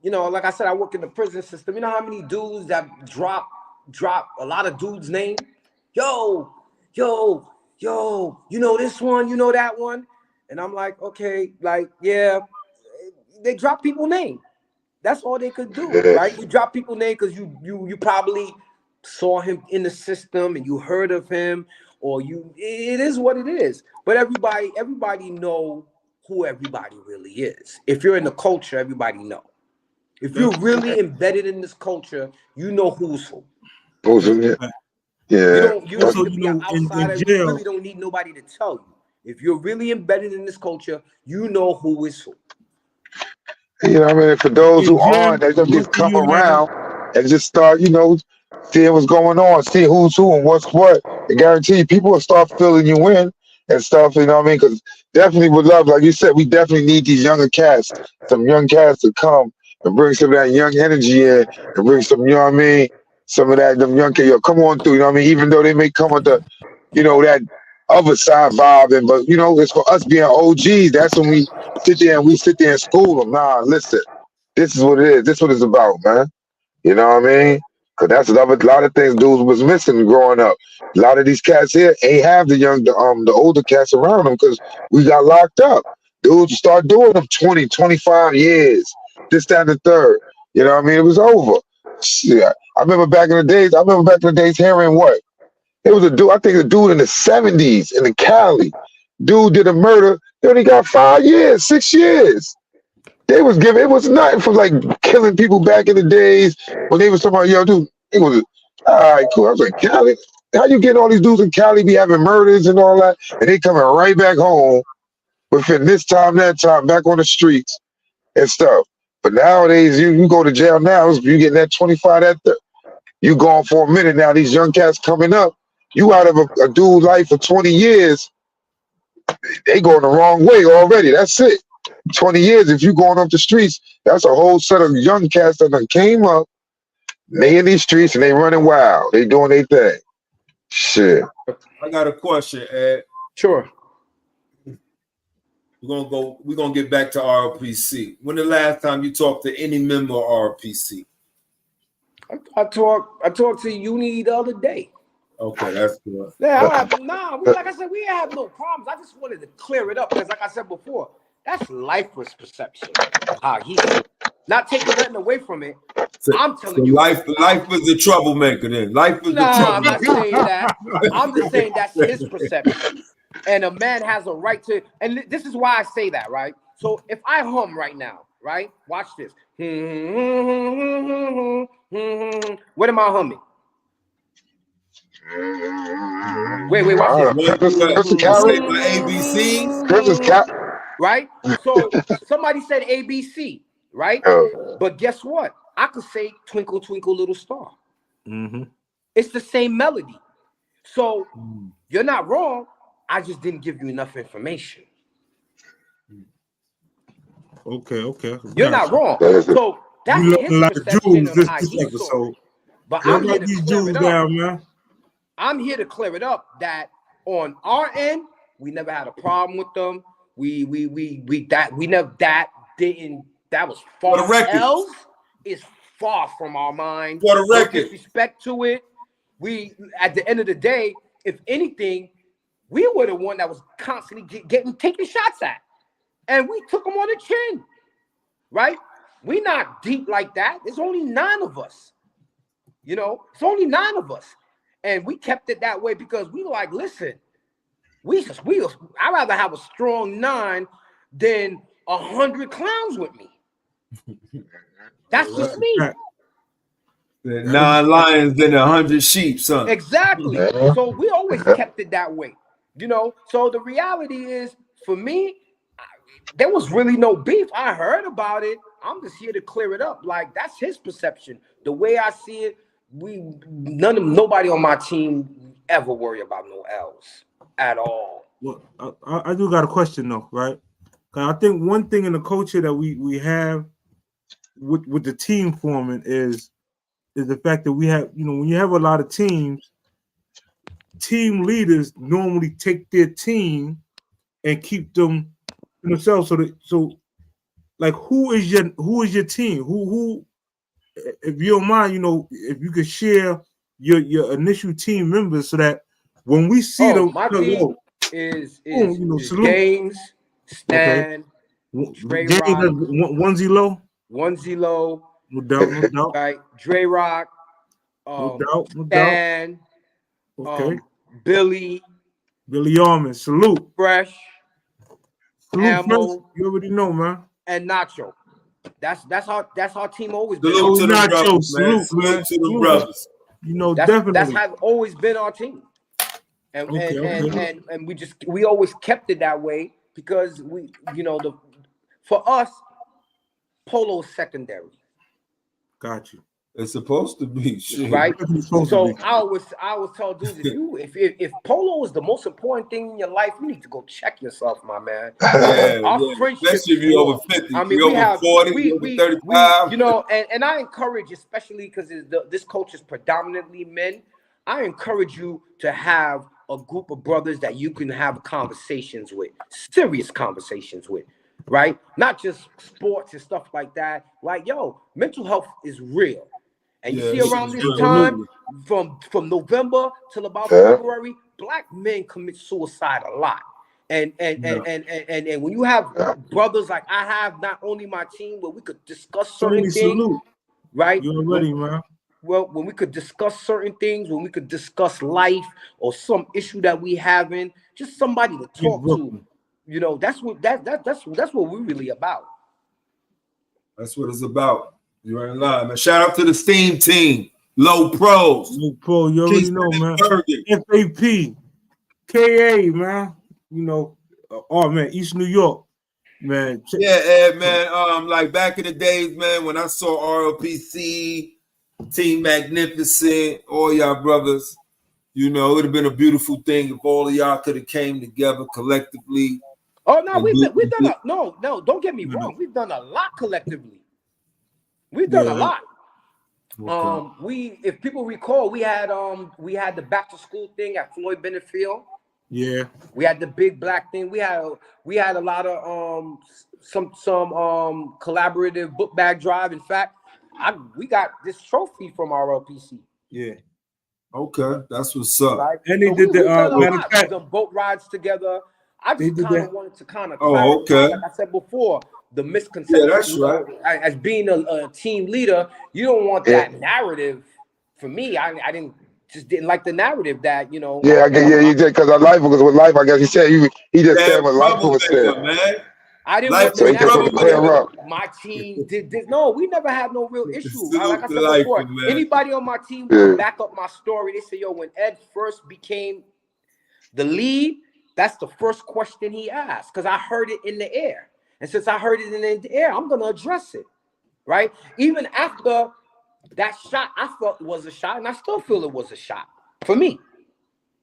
S7: like I said, I work in the prison system. You know how many dudes that drop a lot of dudes' name? Yo, you know this one, you know that one. And I'm like, okay, like, yeah, they drop people's name. That's all they could do, right? You drop people's name because you probably saw him in the system and you heard of him, or it is what it is. But everybody know who everybody really is. If you're in the culture, everybody know. If you're really embedded in this culture, you know who's who.
S1: Yeah.
S7: You don't need to be an outsider. You really don't need nobody to tell you. If you're really embedded in this culture, you know who is who.
S1: You know what I mean? For those who aren't, they just come around and just start, seeing what's going on, see who's who and what's what. I guarantee you, people will start filling you in and stuff, you know what I mean? Because definitely would love, like you said, we definitely need these younger cats, some young cats to come and bring some of that young energy in and bring some, you know what I mean? Some of that, them young kids, come on through, you know what I mean? Even though they may come with the, that other side vibe, but, it's for us being OGs. That's when we sit there and school them. Nah, listen, this is what it is. This is what it's about, man. You know what I mean? Because that's a lot of things dudes was missing growing up. A lot of these cats here ain't have the older cats around them because we got locked up. Dudes start doing them 20, 25 years, this, that, and the third. You know what I mean? It was over. Shit. I remember back in the days hearing what? It was a dude, I think a dude in the 70s in the Cali. Dude did a murder. They only got 5 years, 6 years. It was nothing for like killing people back in the days when they was talking about, yo, dude, it was all right, cool. I was like, Cali, how you getting all these dudes in Cali be having murders and all that, and they coming right back home within this time, that time, back on the streets and stuff. But nowadays, you go to jail now, you getting that 25, that you gone for a minute now. These young cats coming up, you out of a dude's life for 20 years, they going the wrong way already. That's it. 20 years, if you going up the streets, that's a whole set of young cats that done came up, they in these streets and they running wild. They doing their thing. Shit.
S5: I got a question, Ed.
S7: Sure.
S5: We're gonna get back to RPC. When the last time you talked to any member of RPC?
S7: I talked to Uni the other day.
S5: Okay, that's good.
S7: Yeah, like I said, we have no problems. I just wanted to clear it up because, like I said before, that's lifeless perception of how he's not taking nothing away from it. I'm telling you,
S5: life is a troublemaker. Then life is a troublemaker.
S7: I'm not saying that. I'm just saying that's his perception, and a man has a right to. And this is why I say that, right? So if I hum right now, right? Watch this. What am I humming? Wait, watch this.
S5: ABCs.
S1: Christmas cat.
S7: Right? So somebody said ABC, right? But guess what? I could say Twinkle, Twinkle, Little Star.
S4: Mm-hmm.
S7: It's the same melody. So you're not wrong. I just didn't give you enough information.
S4: Okay.
S7: You're not wrong. So that's his perception of how he saw it. But I'm here to clear it up. Man. I'm here to clear it up that on our end, we never had a problem with them. That was far. Else is far from our mind.
S5: For the record,
S7: disrespect to it. We at the end of the day, if anything, we were the one that was constantly taking shots at, and we took them on the chin. Right? We not deep like that. There's only 9 of us. You know, it's only 9 of us, and we kept it that way because we like, listen. I'd rather have a strong 9 than 100 clowns with me. That's just me.
S5: 9 lions than 100 sheep, son.
S7: Exactly. So we always kept it that way, you know. So the reality is, for me, there was really no beef. I heard about it. I'm just here to clear it up. Like, that's his perception. The way I see it, nobody on my team ever worry about no L's at all.
S4: Well, I do got a question though, right? Because I think one thing in the culture that we have with the team forming is the fact that we have, you know, when you have a lot of teams, team leaders normally take their team and keep them to themselves. So like, who is your team? Who if you don't mind, you know, if you could share your initial team members so that when we see them,
S7: my team is Gaines, Stan, Dre Rock,
S4: Onesie Low, no doubt,
S7: right? Dre Rock,
S4: no doubt,
S7: Stan, Billy
S4: Armin, salute,
S7: Fresh,
S4: Ammo, you already know, man,
S7: and Nacho. That's our team always been.
S5: Salute to the
S4: Nacho,
S5: brothers, man.
S4: salute
S5: To the brothers.
S4: You know,
S7: that's
S4: definitely.
S7: That's always been our team. And we always kept it that way because for us, Polo's secondary.
S4: Got you.
S5: It's supposed to be,
S7: right? So I always tell dudes, if Polo is the most important thing in your life, you need to go check yourself, my man.
S5: Especially if you're over 50. I mean, we have 40, over 35.
S7: You know, and I encourage, especially because this coach is predominantly men. I encourage you to have a group of brothers that you can have conversations with, serious conversations with, right? Not just sports and stuff like that. Like, yo, mental health is real. And you see around this time, from November till about February, Black men commit suicide a lot. And when you have brothers like I have, not only my team, where we could discuss certain things, right?
S4: You already, man.
S7: Well, when we could discuss certain things, when we could discuss life or some issue that we having, just somebody to talk to, you know, that's what we're really about.
S5: That's what it's about. You ain't lying, man. Shout out to the Steam team. Low Pros.
S4: Low Pro, you already know, man. FAP, KA, man. You know, oh man, East New York, man.
S5: Yeah, Ed, man. Like back in the days, man, when I saw RLPC, Team Magnificent, all y'all brothers, you know, it would have been a beautiful thing if all of y'all could have came together collectively.
S7: Oh no, we've done no, don't get me wrong. We've done a lot collectively. We've done a lot. Okay. If people recall, we had the back to school thing at Floyd Bennett Field.
S4: Yeah.
S7: We had the big black thing. We had a lot of some collaborative book bag drive. In fact, we got this trophy from RLPC.
S4: Yeah.
S5: Okay, that's what's up.
S7: Right?
S4: And they did
S7: the boat rides together. I just kind of wanted to clarify, like I said before, the misconception.
S5: Yeah, that's right.
S7: As being a team leader, you don't want that narrative. For me, I didn't like the narrative that, you know.
S1: Yeah, you did, because of life, because with life, I guess he said he just said what life was saying.
S5: Man.
S7: I didn't want the narrative. My team did this. No, we never had no real issue. Like I said before, anybody on my team would back up my story. They say, yo, when Ed first became the lead, that's the first question he asked, because I heard it in the air. And since I heard it in the air, I'm going to address it, right? Even after that shot, I felt it was a shot, and I still feel it was a shot for me,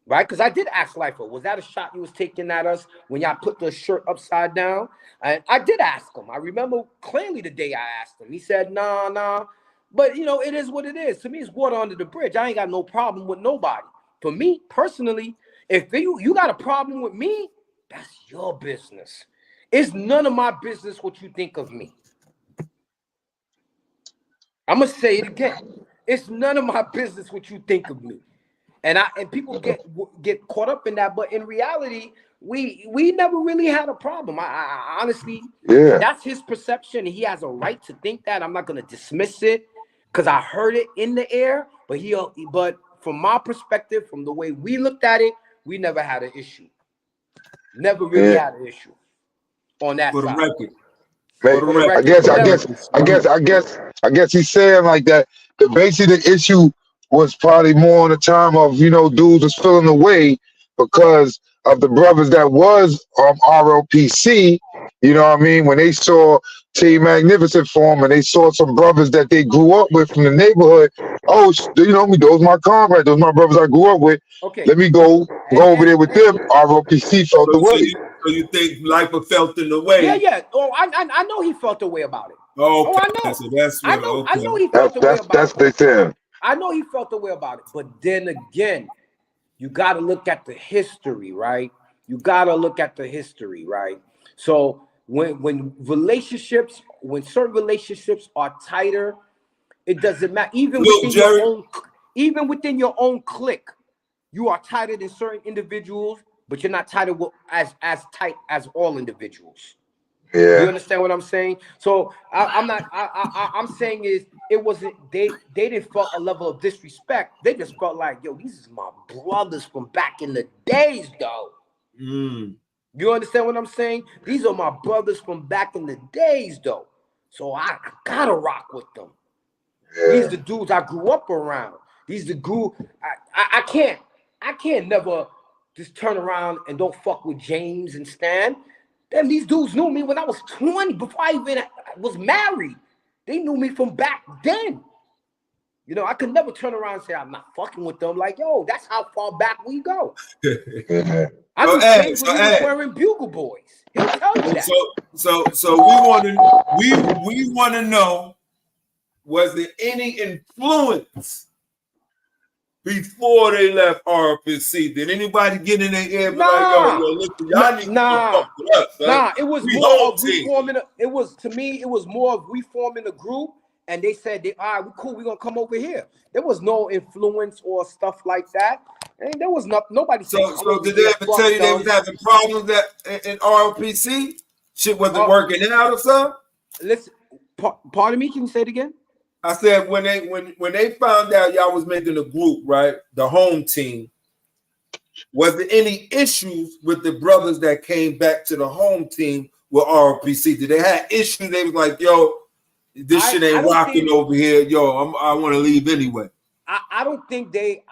S7: right? Because I did ask Lifer, was that a shot you was taking at us when y'all put the shirt upside down? And I did ask him. I remember clearly the day I asked him. He said, nah. But, you know, it is what it is. To me, it's water under the bridge. I ain't got no problem with nobody. For me, personally, if you got a problem with me, that's your business. It's none of my business what you think of me. I'm gonna say it again. It's none of my business what you think of me. And people get caught up in that, but in reality, we never really had a problem. I honestly, that's his perception. He has a right to think that. I'm not gonna dismiss it because I heard it in the air. But from my perspective, from the way we looked at it, we never had an issue. Never really had an issue on that side.
S1: I guess he's saying like that. The basic issue was probably more on the time of, you know, dudes was feeling away because of the brothers that was RLPC. You know what I mean? When they saw Team Magnificent form and they saw some brothers that they grew up with from the neighborhood. Oh, you know me, those my comrades, those my brothers I grew up with. Okay. Let me go over there with them. RLPC felt the way.
S5: So you think Lifer felt in the way?
S7: Yeah. Oh, I know he felt the way about it.
S5: Oh,
S7: I know.
S5: So that's
S7: I know he felt the way about it.
S1: That's the thing.
S7: I know he felt the way about it. But then again, you got to look at the history, right? So when certain relationships are tighter, it doesn't matter. Even within your own clique, you are tighter than certain individuals, but you're not tighter as tight as all individuals. Yeah. You understand what I'm saying? So I'm saying is it wasn't they didn't felt a level of disrespect. They just felt like, yo, these is my brothers from back in the days, though. You understand what I'm saying? These are my brothers from back in the days, though. So I gotta rock with them. Yeah. These the dudes I grew up around. These the group I can't never just turn around and don't fuck with James and Stan. Damn, these dudes knew me when I was 20, before I even was married. They knew me from back then. You know, I could never turn around and say I'm not fucking with them. Like, yo, that's how far back we go. I was wearing Bugle Boys. He'll tell you that.
S5: So we want to know, was there any influence before they left RPC? Did anybody get in their ear? Like, yo, listen, y'all need to fuck with us, right?
S7: It was more of we forming. It was more of we forming a group, and they said, all right, we cool, we're gonna come over here. There was no influence or stuff like that. And there was nobody.
S5: So did they ever tell you they was having problems in RPC? Shit wasn't working out or something?
S7: Listen, pardon me, can you say it again?
S5: I said when they found out y'all was making a group, right? The home team. Was there any issues with the brothers that came back to the home team with RPC? Did they have issues? They was like, yo, this shit ain't rocking over here. Yo, I want to leave anyway.
S7: I don't think they.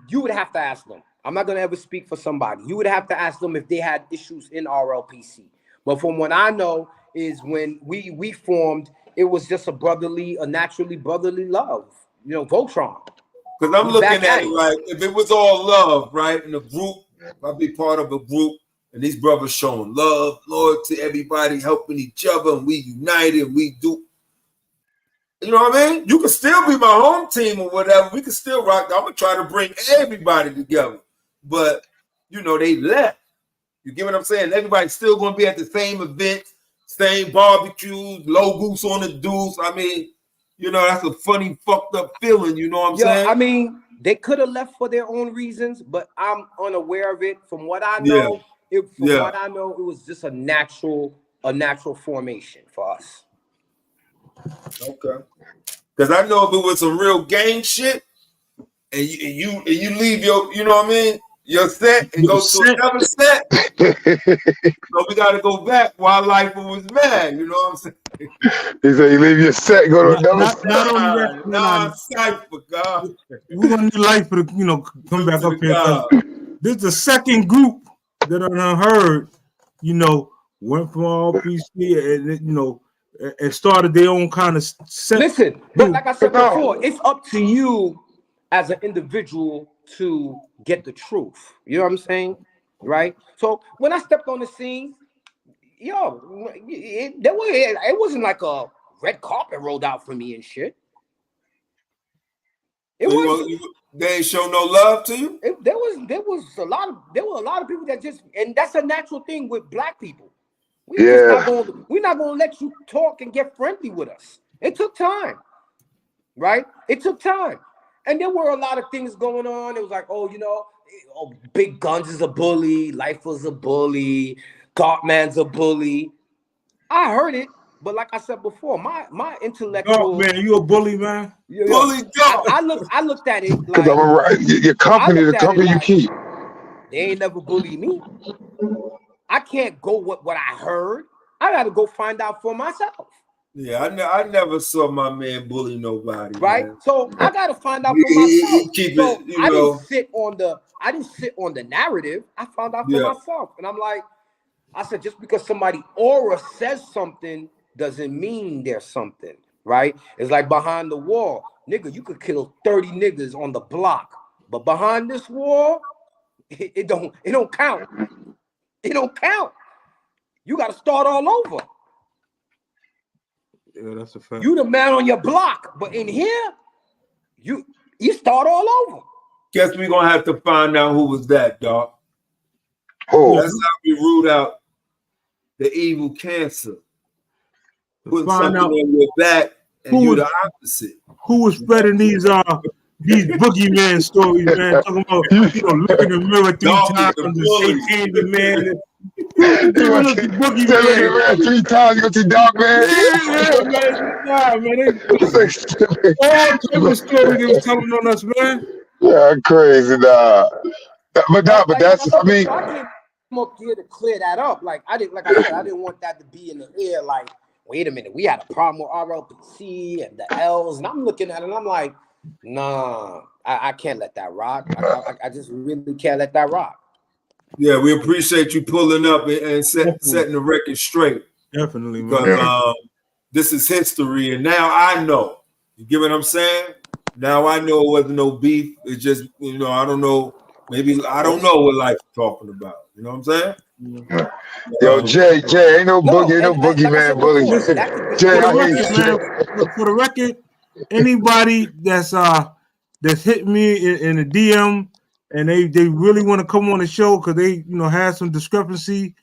S7: You would have to ask them. I'm not gonna ever speak for somebody. You would have to ask them if they had issues in RLPC. But from what I know is when we formed, it was just a naturally brotherly love. You know, Voltron.
S5: Because I'm looking at it like if it was all love, right? In a group, I'd be part of a group, and these brothers showing love, loyalty to everybody, helping each other, and we united, and we do. You know what I mean? You can still be my home team or whatever. We can still rock. I'm gonna try to bring everybody together, but you know they left. You get what I'm saying? Everybody's still gonna be at the same events, same barbecues, low goose on the deuce. I mean, you know, that's a funny, fucked up feeling. You know what I'm saying?
S7: I mean, they could have left for their own reasons, but I'm unaware of it. From what I know, what I know, it was just a natural formation for us.
S5: Okay. Because I know if it was some real gang shit, and you leave your, you know what I mean, your set and go to another set. So we got to go back while life was mad. You know what I'm saying?
S1: He said you leave your set, go to another set.
S4: Not only that,
S5: non-cypher, God.
S4: We're gonna need life for the, come back up here. This is the second group that I heard, went from RPC and and started their own kind of set.
S7: Listen, but like I said before, it's up to you as an individual to get the truth. You know what I'm saying? Right? So when I stepped on the scene, it wasn't like a red carpet rolled out for me and shit. It wasn't.
S5: They ain't show no love to you?
S7: There were a lot of people that just, and that's a natural thing with black people. We're not gonna let you talk and get friendly with us. It took time, right? It took time. And there were a lot of things going on. It was like, Big Guns is a bully, Life was a bully, Cartman's a bully. I heard it, but like I said before, my intellectual
S4: man, you a bully, man.
S5: Bully God.
S7: I looked at it like
S1: your company, the company you keep.
S7: They ain't never bullied me. I can't go with what I heard. I got to go find out for myself.
S5: Yeah, I never saw my man bully nobody.
S7: Right,
S5: man.
S7: So I got to find out for myself.
S5: I
S7: didn't sit on the narrative. I found out for myself, and I'm like, I said, just because somebody aura says something doesn't mean there's something, right? It's like behind the wall, nigga. You could kill 30 niggas on the block, but behind this wall, it don't count. It don't count. You got to start all over.
S4: Yeah, that's a fact.
S7: You the man on your block, but in here, you start all over.
S5: Guess we're gonna have to find out who was that, dog.
S1: Oh,
S5: that's how we root out the evil cancer. Putting something on your back, and you're the opposite.
S4: Who was spreading these boogeyman stories, man? Talking about look in the mirror 3 times and say candy man.
S1: Boogeyman 3 times, you go to dog man.
S4: Yeah, man. All type of story they was telling on us, man.
S1: Yeah, crazy, dog. But that's, I mean,
S7: I came up here to clear that up. Like I didn't want that to be in the air. Like, wait a minute, we had a problem with RLPC and the L's, and I'm looking at it and I'm like, nah, I can't let that rock. I just really can't let that rock.
S5: Yeah, we appreciate you pulling up and setting the record straight.
S4: Definitely, man.
S5: Because this is history, and now I know. You get what I'm saying? Now I know it wasn't no beef. It's just, I don't know. Maybe I don't know what life is talking about. You know what I'm saying?
S1: Yo, Jay, ain't no boogie man bully. Jay,
S4: for the record, anybody that's hit me in the DM and they really want to come on the show because they had some discrepancy,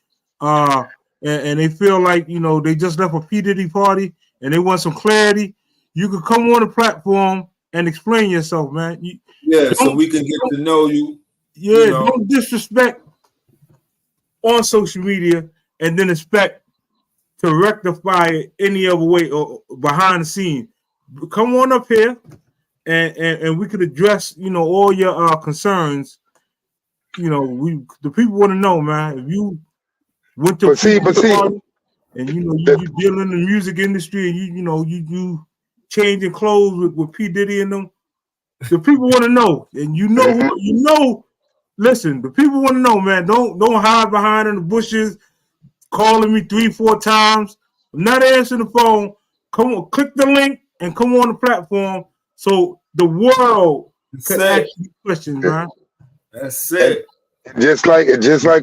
S4: and they feel like they just left a P. Diddy party and they want some clarity, you can come on the platform and explain yourself, man.
S5: So we can get to know you.
S4: Yeah, don't disrespect on social media and then expect to rectify it any other way or behind the scene. Come on up here and we could address all your concerns. The people want to know, man. If you went to party and you deal in the music industry and you changing clothes with P. Diddy in them, The people want to know, and you know. Listen, the people want to know, man. Don't hide behind in the bushes, calling me 3-4 times. I'm not answering the phone. Come on, click the link and come on the platform so the world can ask you questions, man.
S5: That's it.
S1: Just like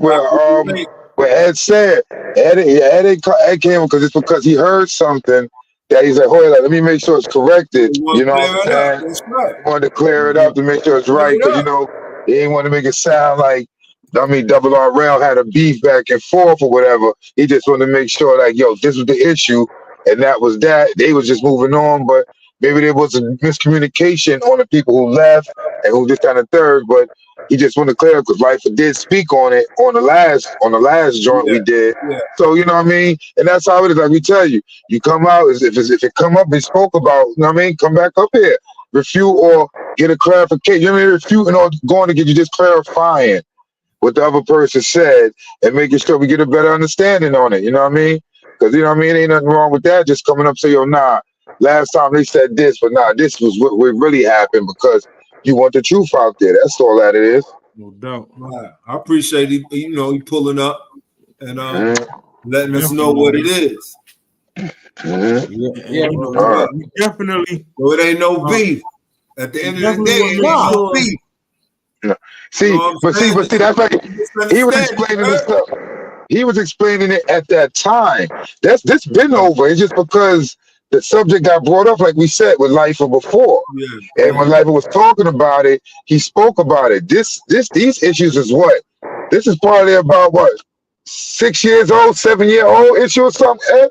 S1: what Ed said. Ed came because it's because he heard something that he's like, hold on, let me make sure it's corrected. You know what I'm saying?
S5: That's right.
S1: He wanted to clear it up to make sure it's right because he didn't want to make it sound like Double RRL had a beef back and forth or whatever. He just wanted to make sure like, yo, this was the issue and that was that. They was just moving on, but maybe there was a miscommunication on the people who left and who just kind of third, but he just wanted to clear because Life did speak on it on the last joint we did.
S5: Yeah.
S1: So you know what I mean? And that's how it is. Like we tell you, you come out if it come up and spoke about, you know what I mean, come back up here. Refute or get a clarification. You know what I mean? Refuting or going to get you just clarifying what the other person said and making sure we get a better understanding on it. You know what I mean? Because you know what I mean? Ain't nothing wrong with that. Just coming up and say, yo, nah, last time they said this, but nah, this was what really happened because you want the truth out there. That's all that it is.
S4: No doubt.
S5: Right. I appreciate he pulling up and letting us know what it is.
S4: Yeah, we definitely.
S5: So it ain't no beef. At the end of the day, it ain't no beef.
S1: No. See, that's like he was explaining this stuff. He was explaining it at that time. This been over. It's just because the subject got brought up, like we said, with Lifer before. Yeah. And when Lifer was talking about it, he spoke about it. These issues is what? This is probably about what? 6 years old, 7-year-old issue or something, Ed?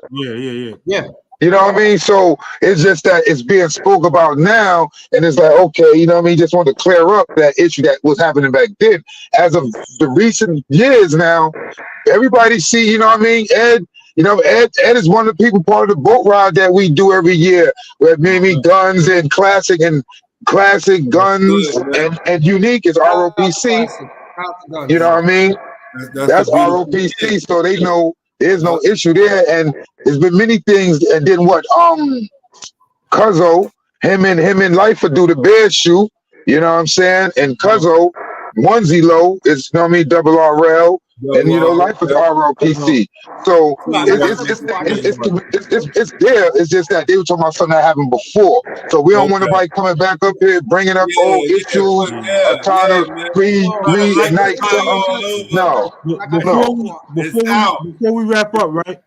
S4: Yeah.
S1: You know what I mean? So it's just that it's being spoke about now, and it's like, okay, you know what I mean? Just want to clear up that issue that was happening back then. As of the recent years now, everybody see, you know what I mean? Ed is one of the people part of the boat ride that we do every year, where maybe guns and classic guns and unique is ROPC. You know what I mean? That's ROPC, so they know there's no issue there, and there's been many things. And then what? Cuzzo, him and Lifer do the bear shoe. You know what I'm saying? And Cuzzo, onesie low is, you know what I mean, double RL, and you know Lifer's ROPC. So it's there. It's just that they were talking about something that happened before. So we don't want nobody coming back up here bringing up old issues, trying to reignite something. No.
S4: Before we wrap up, right?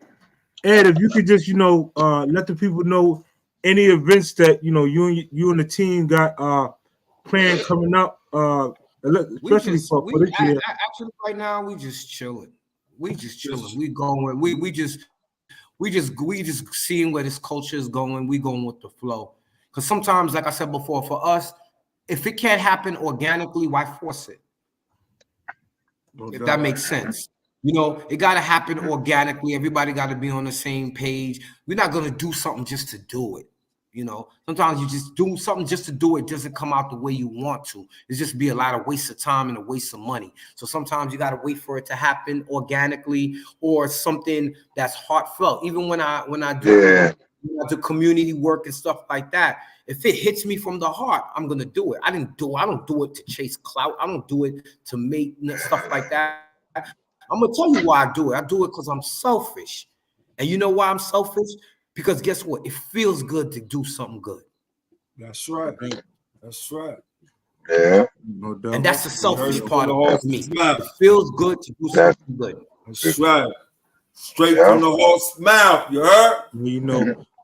S4: Ed, if you could just let the people know any events that you and the team got planned coming up, especially for this year.
S6: Actually, right now we just chilling. We going. We just seeing where this culture is going. We going with the flow. Because sometimes, like I said before, for us, if it can't happen organically, why force it? If that makes sense. It got to happen organically. Everybody got to be on the same page. We're not going to do something just to do it. Sometimes you just do something just to do it. Doesn't come out the way you want to. It's just be a lot of waste of time and a waste of money. So sometimes you got to wait for it to happen organically or something that's heartfelt. Even when I do the community work and stuff like that, if it hits me from the heart, I'm gonna do it. I don't do it to chase clout. I don't do it to make stuff like that. I'm gonna tell you why I do it. I do it because I'm selfish. And you know why I'm selfish? Because guess what? It feels good to do something good.
S5: That's right.
S1: Yeah.
S6: And that's the selfish part of me. It feels good to do something good.
S5: That's right. Straight from the horse's mouth, you heard?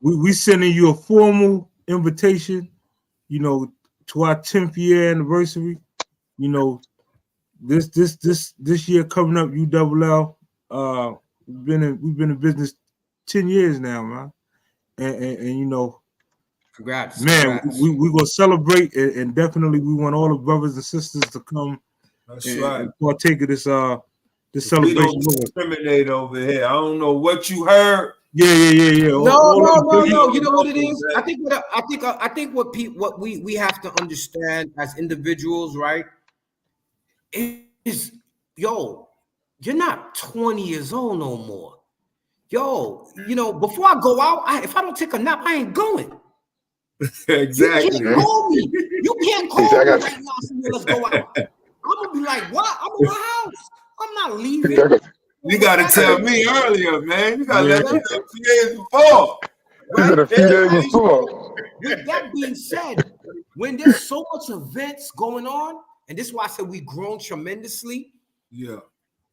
S4: We sending you a formal invitation, to our 10th year anniversary. This year coming up, ULL. We've been in business 10 years now, man. And
S6: congrats,
S4: man. We're gonna celebrate, and definitely we want all the brothers and sisters to come.
S5: That's right.
S4: And partake of this celebration.
S5: We don't discriminate over here. I don't know what you heard.
S4: Yeah.
S6: No. You know what it is? I think what we have to understand as individuals, right? Is you're not 20 years old no more. Before I go out, if I don't take a nap, I ain't going.
S5: Exactly.
S6: You can't hold me. You can't
S1: He said,
S6: call
S1: I
S6: me
S1: got
S6: right now and say, let's go out. I'm gonna be like, what? I'm in my house. I'm not leaving.
S5: You got to tell me earlier, man. You got to
S4: Yeah.
S5: let me know 2 days before.
S1: He said a
S6: Right?
S1: few days before.
S6: With that being said, when there's so much events going on, and this is why I said we've grown tremendously.
S5: Yeah.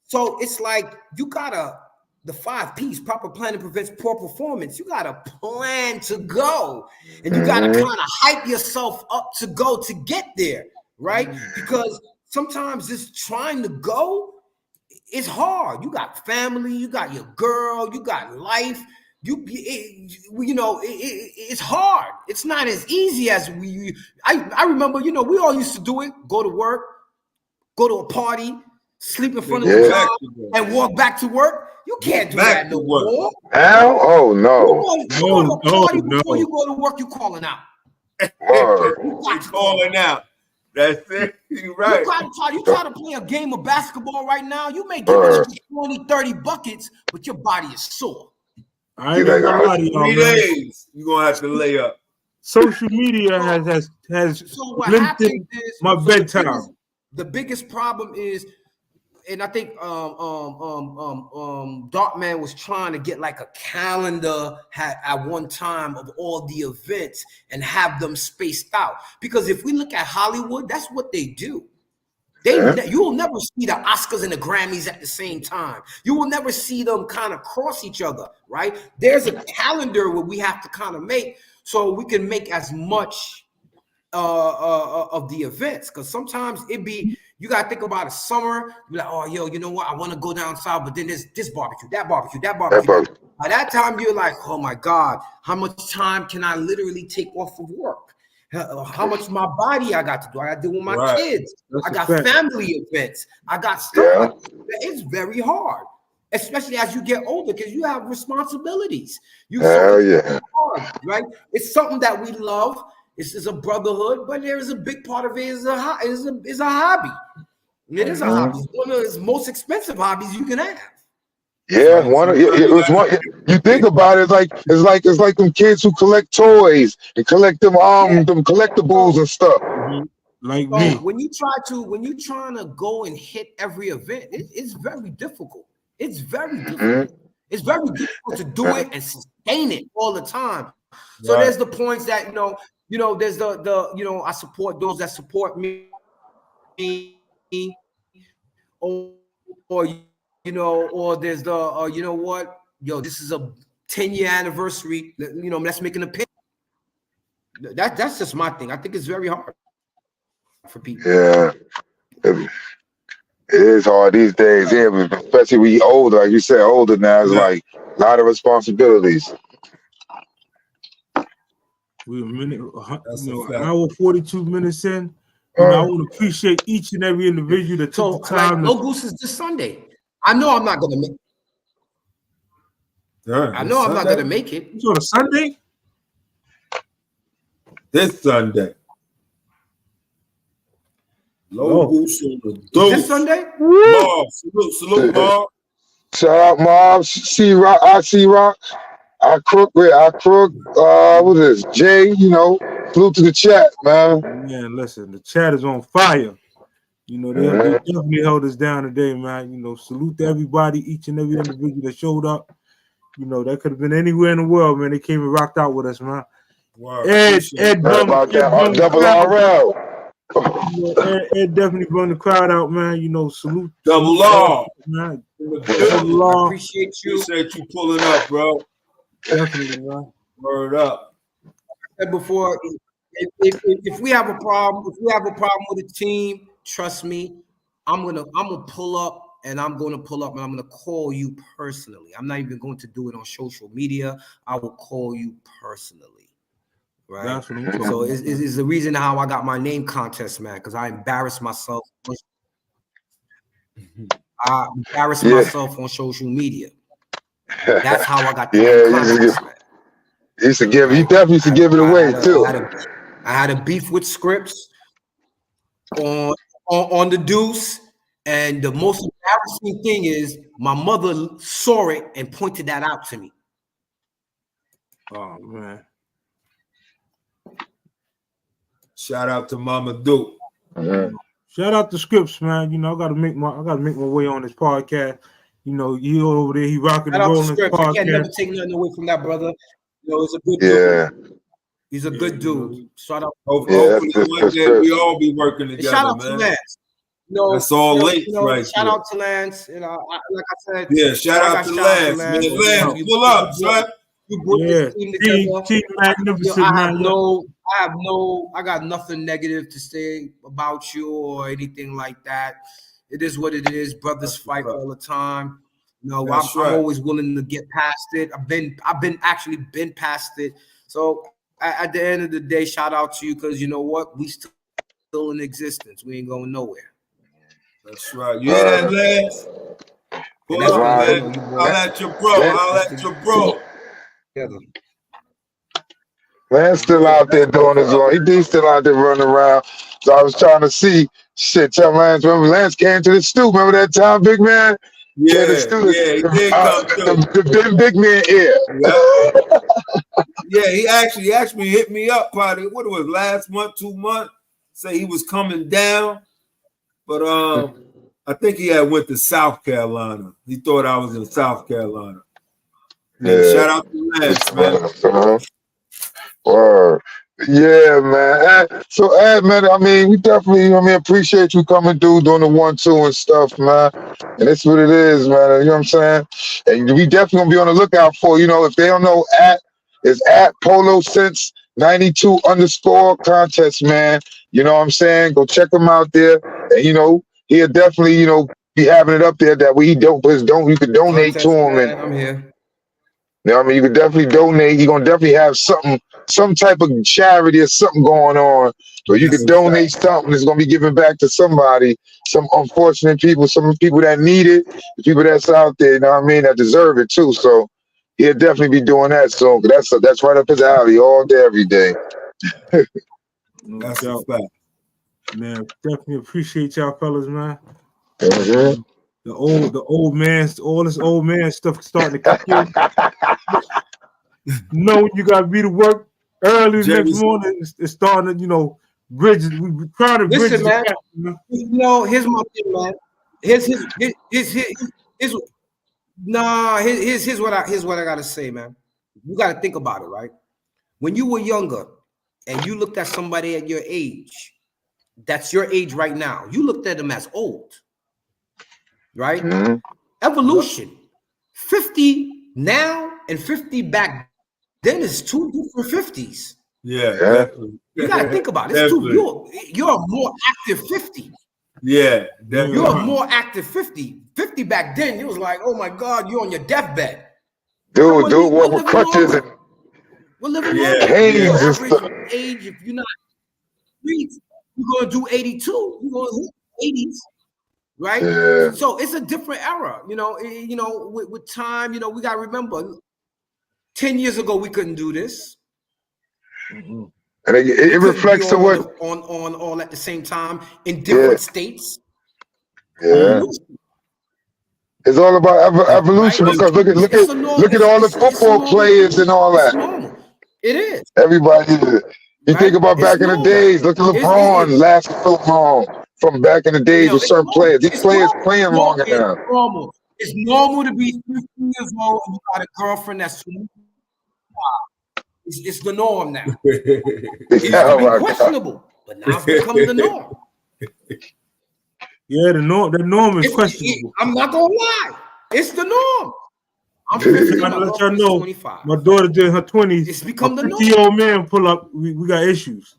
S6: So it's like you gotta the 5 P's, proper planning prevents poor performance. You gotta plan to go, and you gotta kind of hype yourself up to go to get there, right? Because sometimes just trying to go is hard. You got family, you got your girl, you got life. It's hard. It's not as easy as I remember. We all used to do it. Go to work, go to a party, sleep in front of the job, and walk back to work. You can't do that no more.
S1: Now? Oh no.
S6: You go to a party before you go to work. You calling out.
S5: You calling out. That's it. You're right.
S6: You try to play a game of basketball right now. You may get extra 20, 30 buckets, but your body is sore.
S4: I ain't gonna lie to y'all,
S5: 3
S4: man.
S5: days. You're gonna have to lay up.
S4: Social media has
S6: So what
S4: limited
S6: happens is
S4: my bedtime.
S6: The biggest problem is, and I think Darkman was trying to get like a calendar at one time of all the events and have them spaced out. Because if we look at Hollywood, that's what they do. You will never see the Oscars and the Grammys at the same time. You will never see them kind of cross each other, right? There's a calendar where we have to kind of make so we can make as much of the events. Because sometimes you got to think about a summer. You're like, oh, yo, you know what? I want to go down south, but then there's this barbecue, that barbecue, that barbecue. By that time, you're like, oh my God, how much time can I literally take off of work? How much my body I got to do? I got to deal with my kids. I got family events. I got stuff like that. It's very hard, especially as you get older because you have responsibilities. Hard, right? It's something that we love. This is a brotherhood, but there is a big part of it is a hobby. It is a hobby. It's one of the most expensive hobbies you can have.
S1: Yeah, you think about it, it's like them kids who collect toys and collect them collectibles and stuff.
S4: Like me.
S6: When you're trying to go and hit every event, it's very difficult. It's very difficult. It's very difficult to do it and sustain it all the time. So there's the points that there's the I support those that support me, or there's the this is a 10-year anniversary. Let's make an opinion. That's just my thing. I think it's very hard for people.
S1: Yeah, it is hard these days. Yeah, especially we older, like you said, older now. It's like a lot of responsibilities.
S4: We're an hour 42 minutes in. I want to appreciate each and every individual that took the time.
S6: No Goose is this Sunday. I know I'm not gonna make. I'm not gonna make it.
S4: It's on a Sunday.
S5: This Sunday. Low Goose on the dose.
S6: This Sunday?
S5: Mob, salute, Mob.
S1: Shout out, Mob. C-Rock, I crook. What is this? Jay, salute to the chat, man.
S4: Man, listen, the chat is on fire. They definitely held us down today, man. Salute to everybody, each and every individual that showed up. That could have been anywhere in the world, man. They came and rocked out with us, man.
S5: Wow.
S1: Ed double RRL.
S4: Ed definitely brought the crowd out, man. Salute.
S5: Double R.
S4: Man.
S6: Double R. Appreciate you
S5: pulling up, bro.
S4: Definitely, man.
S5: Word up.
S6: I said before, if we have a problem, with a team, trust me, I'm gonna pull up and I'm gonna call you personally. I'm not even going to do it on social media. I will call you personally. Right.
S4: That's what I'm talking
S6: so
S4: about.
S6: it's the reason how I got my name contest, man, because I embarrassed myself. Myself on social media. That's how I got the name contest, man.
S1: He definitely used to give it away too.
S6: I had a beef with Scripps on the Deuce, and the most embarrassing thing is my mother saw it and pointed that out to me.
S4: Oh man.
S5: Shout out to Mama Duke.
S4: Shout out to Scripps, man. You know, I gotta make my way on this podcast. You know, you over there, he rocking and rolling.
S6: You can't never take nothing away from that brother. You know, he's a good dude. He's a good dude. Shout out.
S5: Hopefully one day we all be working together,
S6: shout out
S5: man.
S6: to Lance. You know,
S5: that's all late, right?
S6: Shout out to Lance. You know, like I said.
S5: Yeah, shout out to Lance. Man, Lance, pull up, son.
S6: You put this team together.
S4: Team magnificent,
S6: I got nothing negative to say about you or anything like that. It is what it is. Brothers fight all the time. You know, I'm always willing to get past it. I've been past it. So at the end of the day, shout out to you because you know what? We still in existence. We ain't going nowhere.
S5: That's right. You hear that, Lance? Pull up, man. I'll at your bro.
S1: Man's still out there doing his own. He's still out there running around. So I was trying to see shit. Tell Lance, remember Lance came to the stoop. Remember that time, big man?
S5: Yeah, he did come through.
S1: The big man here.
S5: Yeah, he actually hit me up probably, what it was, last month, 2 months, say he was coming down. But I think he had went to South Carolina. He thought I was in South Carolina. Yeah. Shout out to Lance, man.
S1: Word. Yeah, man. So, Ed, man, I mean, we definitely, appreciate you coming through, doing the 1-2 and stuff, man. And that's what it is, man. You know what I'm saying? And we definitely gonna be on the lookout for, if they don't know, it's at Polo Sense 92 _ contest, man. You know what I'm saying? Go check him out there. And, he'll definitely, be having it up there that you can donate to him. And
S6: I'm here.
S1: You know what I mean? You could definitely donate. You're going to definitely have some type of charity or something going on. So you can donate something that's going to be given back to somebody, some unfortunate people, some people that need it, the people that's out there, you know what I mean, that deserve it too. So he'll definitely be doing that soon. That's right up his alley all day, every day.
S5: That's a fact.
S4: Man, definitely appreciate y'all fellas, man.
S1: Mm-hmm.
S4: The old man, all this old man stuff starting to kick in. When you got to be to work early the next morning. It's starting to, bridges. We trying to bridge the gap,
S6: here's my thing, man. Here's what I gotta say, man. You gotta think about it, right? When you were younger and you looked at somebody at your age, that's your age right now. You looked at them as old. Right? Mm-hmm. Evolution. 50 now and 50 back then is two different 50s.
S5: Yeah.
S6: You gotta think about it. You're a more active 50.
S5: Yeah,
S6: definitely. You're a more active 50. 50 back then, you was like, oh my God, you're on your deathbed.
S1: Dude, what with crutches and
S6: we're living
S1: canes and stuff.
S6: Age, if you're not you're gonna do 82, you're gonna hit 80s. Right, so it's a different era, with time, we gotta remember 10 years ago we couldn't do this.
S1: Mm-hmm. And it reflects to what
S6: on all at the same time in different states.
S1: Yeah, it's all about evolution, right? Because look at all the football players and all that.
S6: It is.
S1: Everybody, you think about back in the days. Look at LeBron last so long. From back in the days with certain players. These players playing longer now.
S6: It's normal to be 15 years old and you got a girlfriend that's 25. It's the norm now. It used to be questionable, but now it's become the norm.
S4: Yeah, the norm is questionable.
S6: I'm not gonna lie. It's the norm. I'm 50,
S4: I let y'all know 25. My daughter's in her 20s.
S6: It's become the norm.
S4: 50-year-old man pull up, we got issues.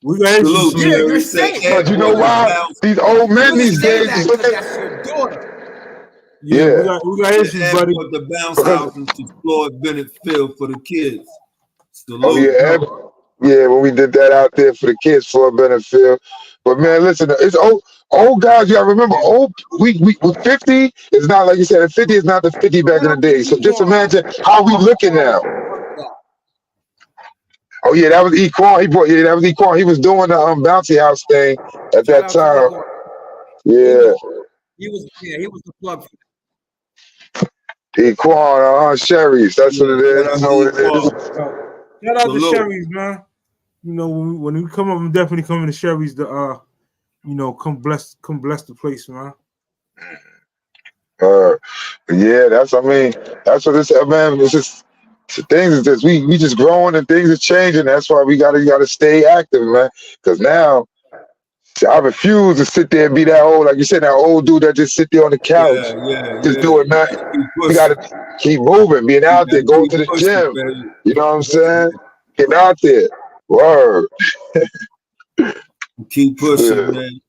S4: We got issues.
S6: Yeah, you're saying.
S1: But you know why? These old men these days is looking.
S6: That's your daughter.
S4: Yeah, we got issues, buddy.
S5: Put the bounce house into Floyd Bennett Field for the kids.
S1: When we did that out there for the kids, Floyd Bennett Field. But man, listen, it's old guys. You gotta remember, we 50 is not like you said. 50 is not the 50 back in the day. So just imagine how we looking now. Oh yeah, that was Equan. That was Equan. He was doing the bouncy house thing at that time. Yeah.
S6: He was the plug.
S1: Equan, Sherry's. That's what it is. I know what it is.
S4: Shout out to Sherry's, man. you know, when we come up, I'm definitely coming to Sherry's to you know, come bless the place, man.
S1: Yeah, that's what this man. It's just things is just we just growing and things are changing. That's why we gotta stay active, man. Because now I refuse to sit there and be that old, like you said, that old dude that just sit there on the couch, just doing nothing. We gotta keep moving, being out there, going to the gym. You know what I'm saying? Getting out there. Word.
S5: Keep pushing, man.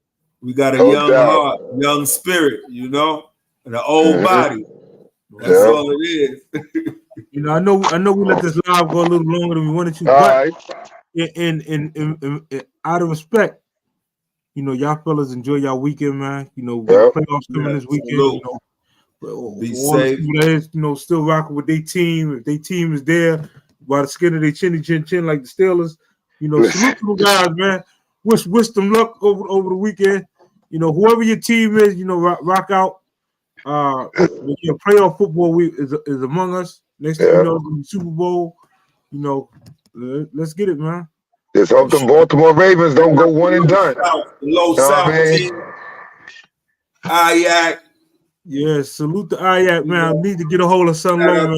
S5: We got a young heart, young spirit, you know, and an old body. That's all it is.
S4: You know, I know we let this live go a little longer than we wanted to, but in out of respect, you know, y'all fellas enjoy y'all weekend, man. You know, playoffs coming this weekend. You know,
S5: be safe.
S4: You know, still rocking with their team. If their team is there by the skin of their chin like the Steelers, you know, salute to the guys, man. Wish them luck over the weekend. You know, whoever your team is, you know, rock out. Your playoff football is among us. Next thing you know, the Super Bowl. You know, let's get it, man.
S1: Just hope the Baltimore Ravens don't go one and done.
S5: Low South team. Ayak.
S4: Yeah, salute the Ayak, man. I need to get a hold of something low, man.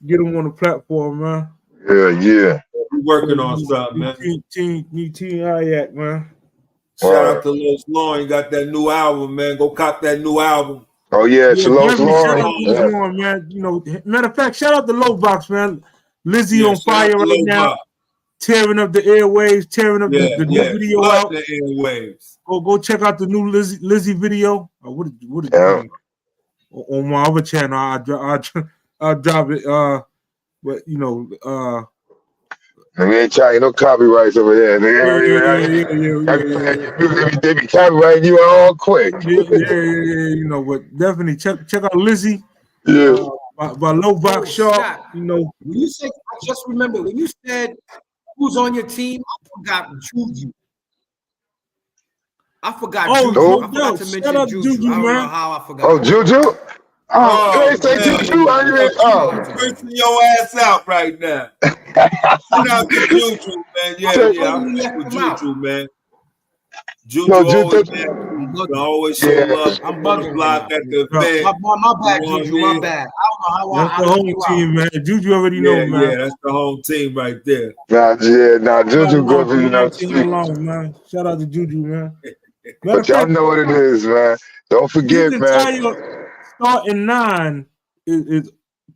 S4: Get him on the platform, man.
S1: Yeah.
S5: We're working on something, man.
S4: Team Ayak, man.
S5: Shout out to Los Lauren. You got that new album, man. Go cop that new album.
S1: Oh yeah, Los Lauren.
S4: Shout out to Los Lauren, man. You know, matter of fact, shout out to Low Box, man. Lizzie on fire right now. Tearing up the airwaves, tearing up the new video out.
S5: The airwaves.
S4: Go check out the new Lizzie video. What is on my other channel? I'll drop it. But you know,
S1: we ain't trying no copyrights over there. They be copyrighting you all quick.
S4: You know, but definitely check out Lizzie. By Low Box Sharp. You know,
S6: when you said, I just remember when you said who's on your team, I forgot Juju. I forgot Juju. I forgot to mention Juju. I don't know how I forgot.
S1: Oh, Juju? You ain't say Juju.
S5: Pushing your ass out right now. Shout out to Juju, man. I'm with Juju, man. Juju always show up.
S6: I'm bugging.
S5: Block at the event.
S6: My bad, Juju. My bad. I don't know how.
S4: That's the whole team, man. Juju already know, man.
S5: Yeah, that's the whole team right there.
S1: Juju good for you know.
S4: Man. Shout out to Juju, man.
S1: But y'all know what it is, man. Don't forget, man.
S4: Starting 9 is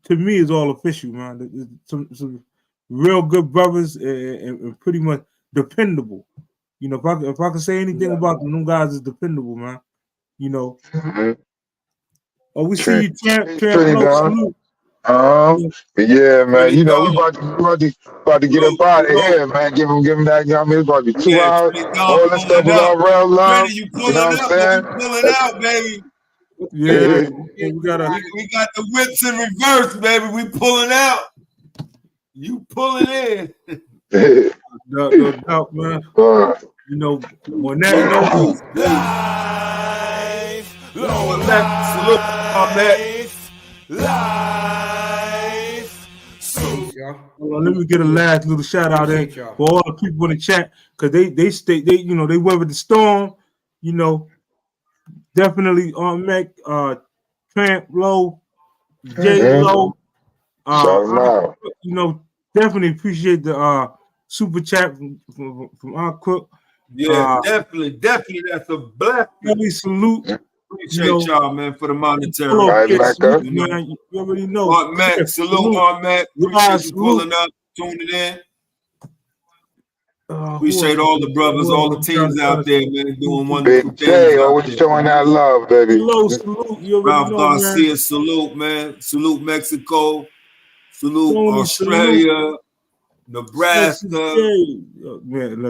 S4: to me is all official, man. Some real good brothers and pretty much dependable. You know, if I can say anything about them guys is dependable, man. You know. Oh, we see you, Champ.
S1: Yeah, man. You know, we about to get up out of here, man. Give him that. You know what I mean? It's about to be 2 hours. All this stuff with RRL Love. You know what I'm saying?
S5: Pulling out, baby.
S4: Yeah, we got
S5: the whips in reverse, baby. We pulling out. You pulling in.
S4: No doubt, man. You know, when that goes
S3: life,
S5: salute on that.
S3: Life.
S4: Let me get a last little shout out there for all the people in the chat because they you know they weathered the storm. You know, definitely on Mac, Tramp Low, J Low. You know, definitely appreciate the super chat from our cook.
S5: Yeah, definitely. That's a blessing.
S4: Really salute.
S5: Appreciate y'all, man, for the monetary.
S4: Man, you already know.
S5: Art Mac, salute Art Mac. Appreciate you pulling up, tuning in. Appreciate all the brothers, all the teams out there, man, doing wonderful things.
S1: Big J, always showing that love, baby.
S4: Salute.
S5: Ralph Garcia, salute, man. Salute Mexico. Salute Australia. Nebraska.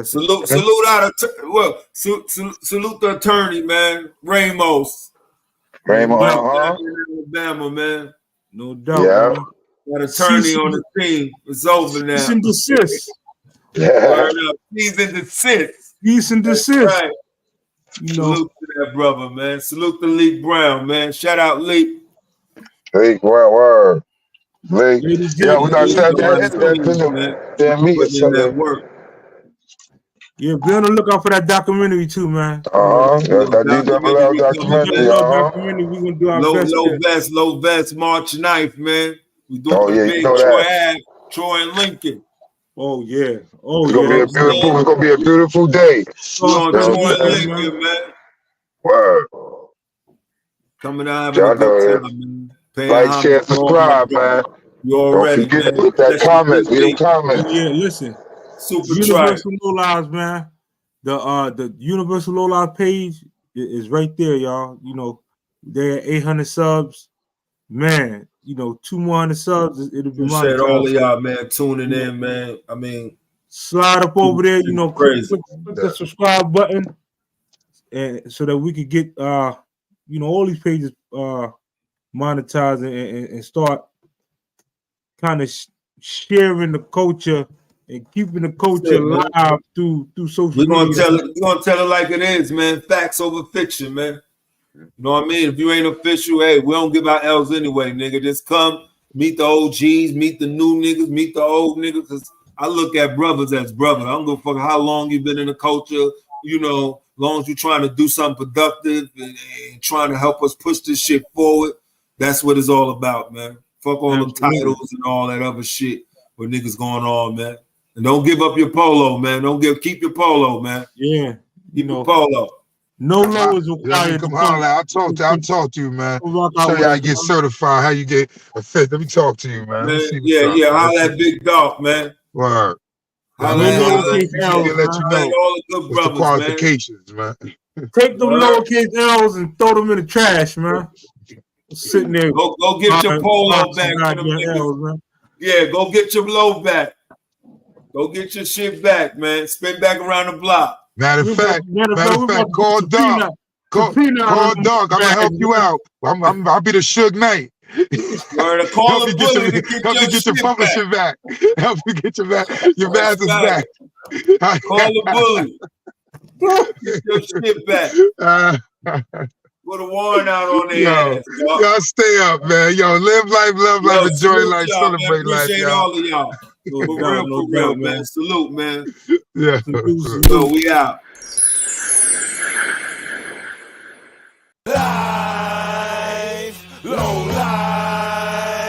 S5: Salute out of salute the attorney, man. Ramos. Alabama, man.
S4: No doubt.
S1: Yeah.
S5: Got attorney on the team. It's over now.
S4: Cease and desist.
S5: Cease and desist. Right.
S4: You know.
S5: Salute to that brother, man. Salute to Leek Brown, man. Shout out Leek.
S1: Leek, word. Yeah, we gotta start that meeting.
S5: Work.
S4: Yeah, be on the lookout for that documentary too, man.
S1: That DWL documentary,
S4: Documentary, we gonna do our best.
S5: Low vest, March 9th, man. We doing
S1: Oh, yeah,
S5: the
S1: you
S5: big
S1: know
S5: Troy
S1: that.
S5: Ave, Troy and Lincoln.
S4: Oh yeah.
S1: It's gonna be a beautiful day.
S5: We on
S1: You know
S5: Troy
S1: what I'm
S5: and
S1: saying?
S5: Lincoln, man.
S1: Word.
S5: Coming out having
S1: Y'all
S5: a good
S1: know it.
S5: time, man. Paying
S1: Like,
S5: homage
S1: share,
S5: to all my
S1: subscribe, man.
S5: brothers. You
S1: Don't
S5: already,
S1: forget
S5: man.
S1: to hit that
S5: That's
S1: comments.
S5: your
S1: Leave them
S5: good thing.
S4: Oh
S1: comments.
S4: yeah, listen.
S5: Super
S4: Universal Low Lives, man. The Universal Low Lives page is right there, y'all. You know, they're at 800 subs. Man, you know, 2 more 100 subs, it'll be
S5: Appreciate
S4: monetized.
S5: all of y'all, man, tuning in, man. I mean,
S4: slide up over there, you know, click
S5: crazy.
S4: the subscribe button, and so that we could get you know, all these pages monetized and start kind of sharing the culture and keeping the culture alive through social media.
S5: We're gonna tell it like it is, man. Facts over fiction, man. You know what I mean? If you ain't official, hey, we don't give out L's anyway, nigga. Just come, meet the OGs, meet the new niggas, meet the old niggas. Cause I look at brothers as brothers. I don't give a fuck how long you've been in the culture, you know, as long as you're trying to do something productive and trying to help us push this shit forward. That's what it's all about, man. Fuck all them titles and all that other shit where niggas going on, man. And don't give up your polo, man. Keep your polo, man.
S4: Yeah.
S5: Keep your polo.
S4: No low is required.
S1: Come holler. I'll talk to you, man. Show you how you get certified, how you get a fit. Let me talk to you, man.
S5: Yeah. Holla at Big Dog, man.
S1: Word.
S5: Holla at
S1: let you know
S5: all the good brothers,
S1: the qualifications, man.
S4: Take them lowercase L's and throw them in the trash, man. Sitting there.
S5: Go get your polo back. Man. Yeah, go get your low back. Go get your shit back, man. Spin back around the block.
S1: Matter of fact, call Doug. Call Doug. I'm gonna help you out. I'll be the Suge Knight.
S5: Call the bully to get your
S1: publishing back. Help you get your masters back.
S5: Call the bully. Get your shit back. Put a warrant out on their ass.
S1: Y'all stay up, man. Yo, live life, love life, enjoy life, celebrate life,
S5: appreciate
S1: y'all.
S5: all of y'all. For real, man. Salute, man.
S1: Yeah.
S5: So we out.
S3: Life, low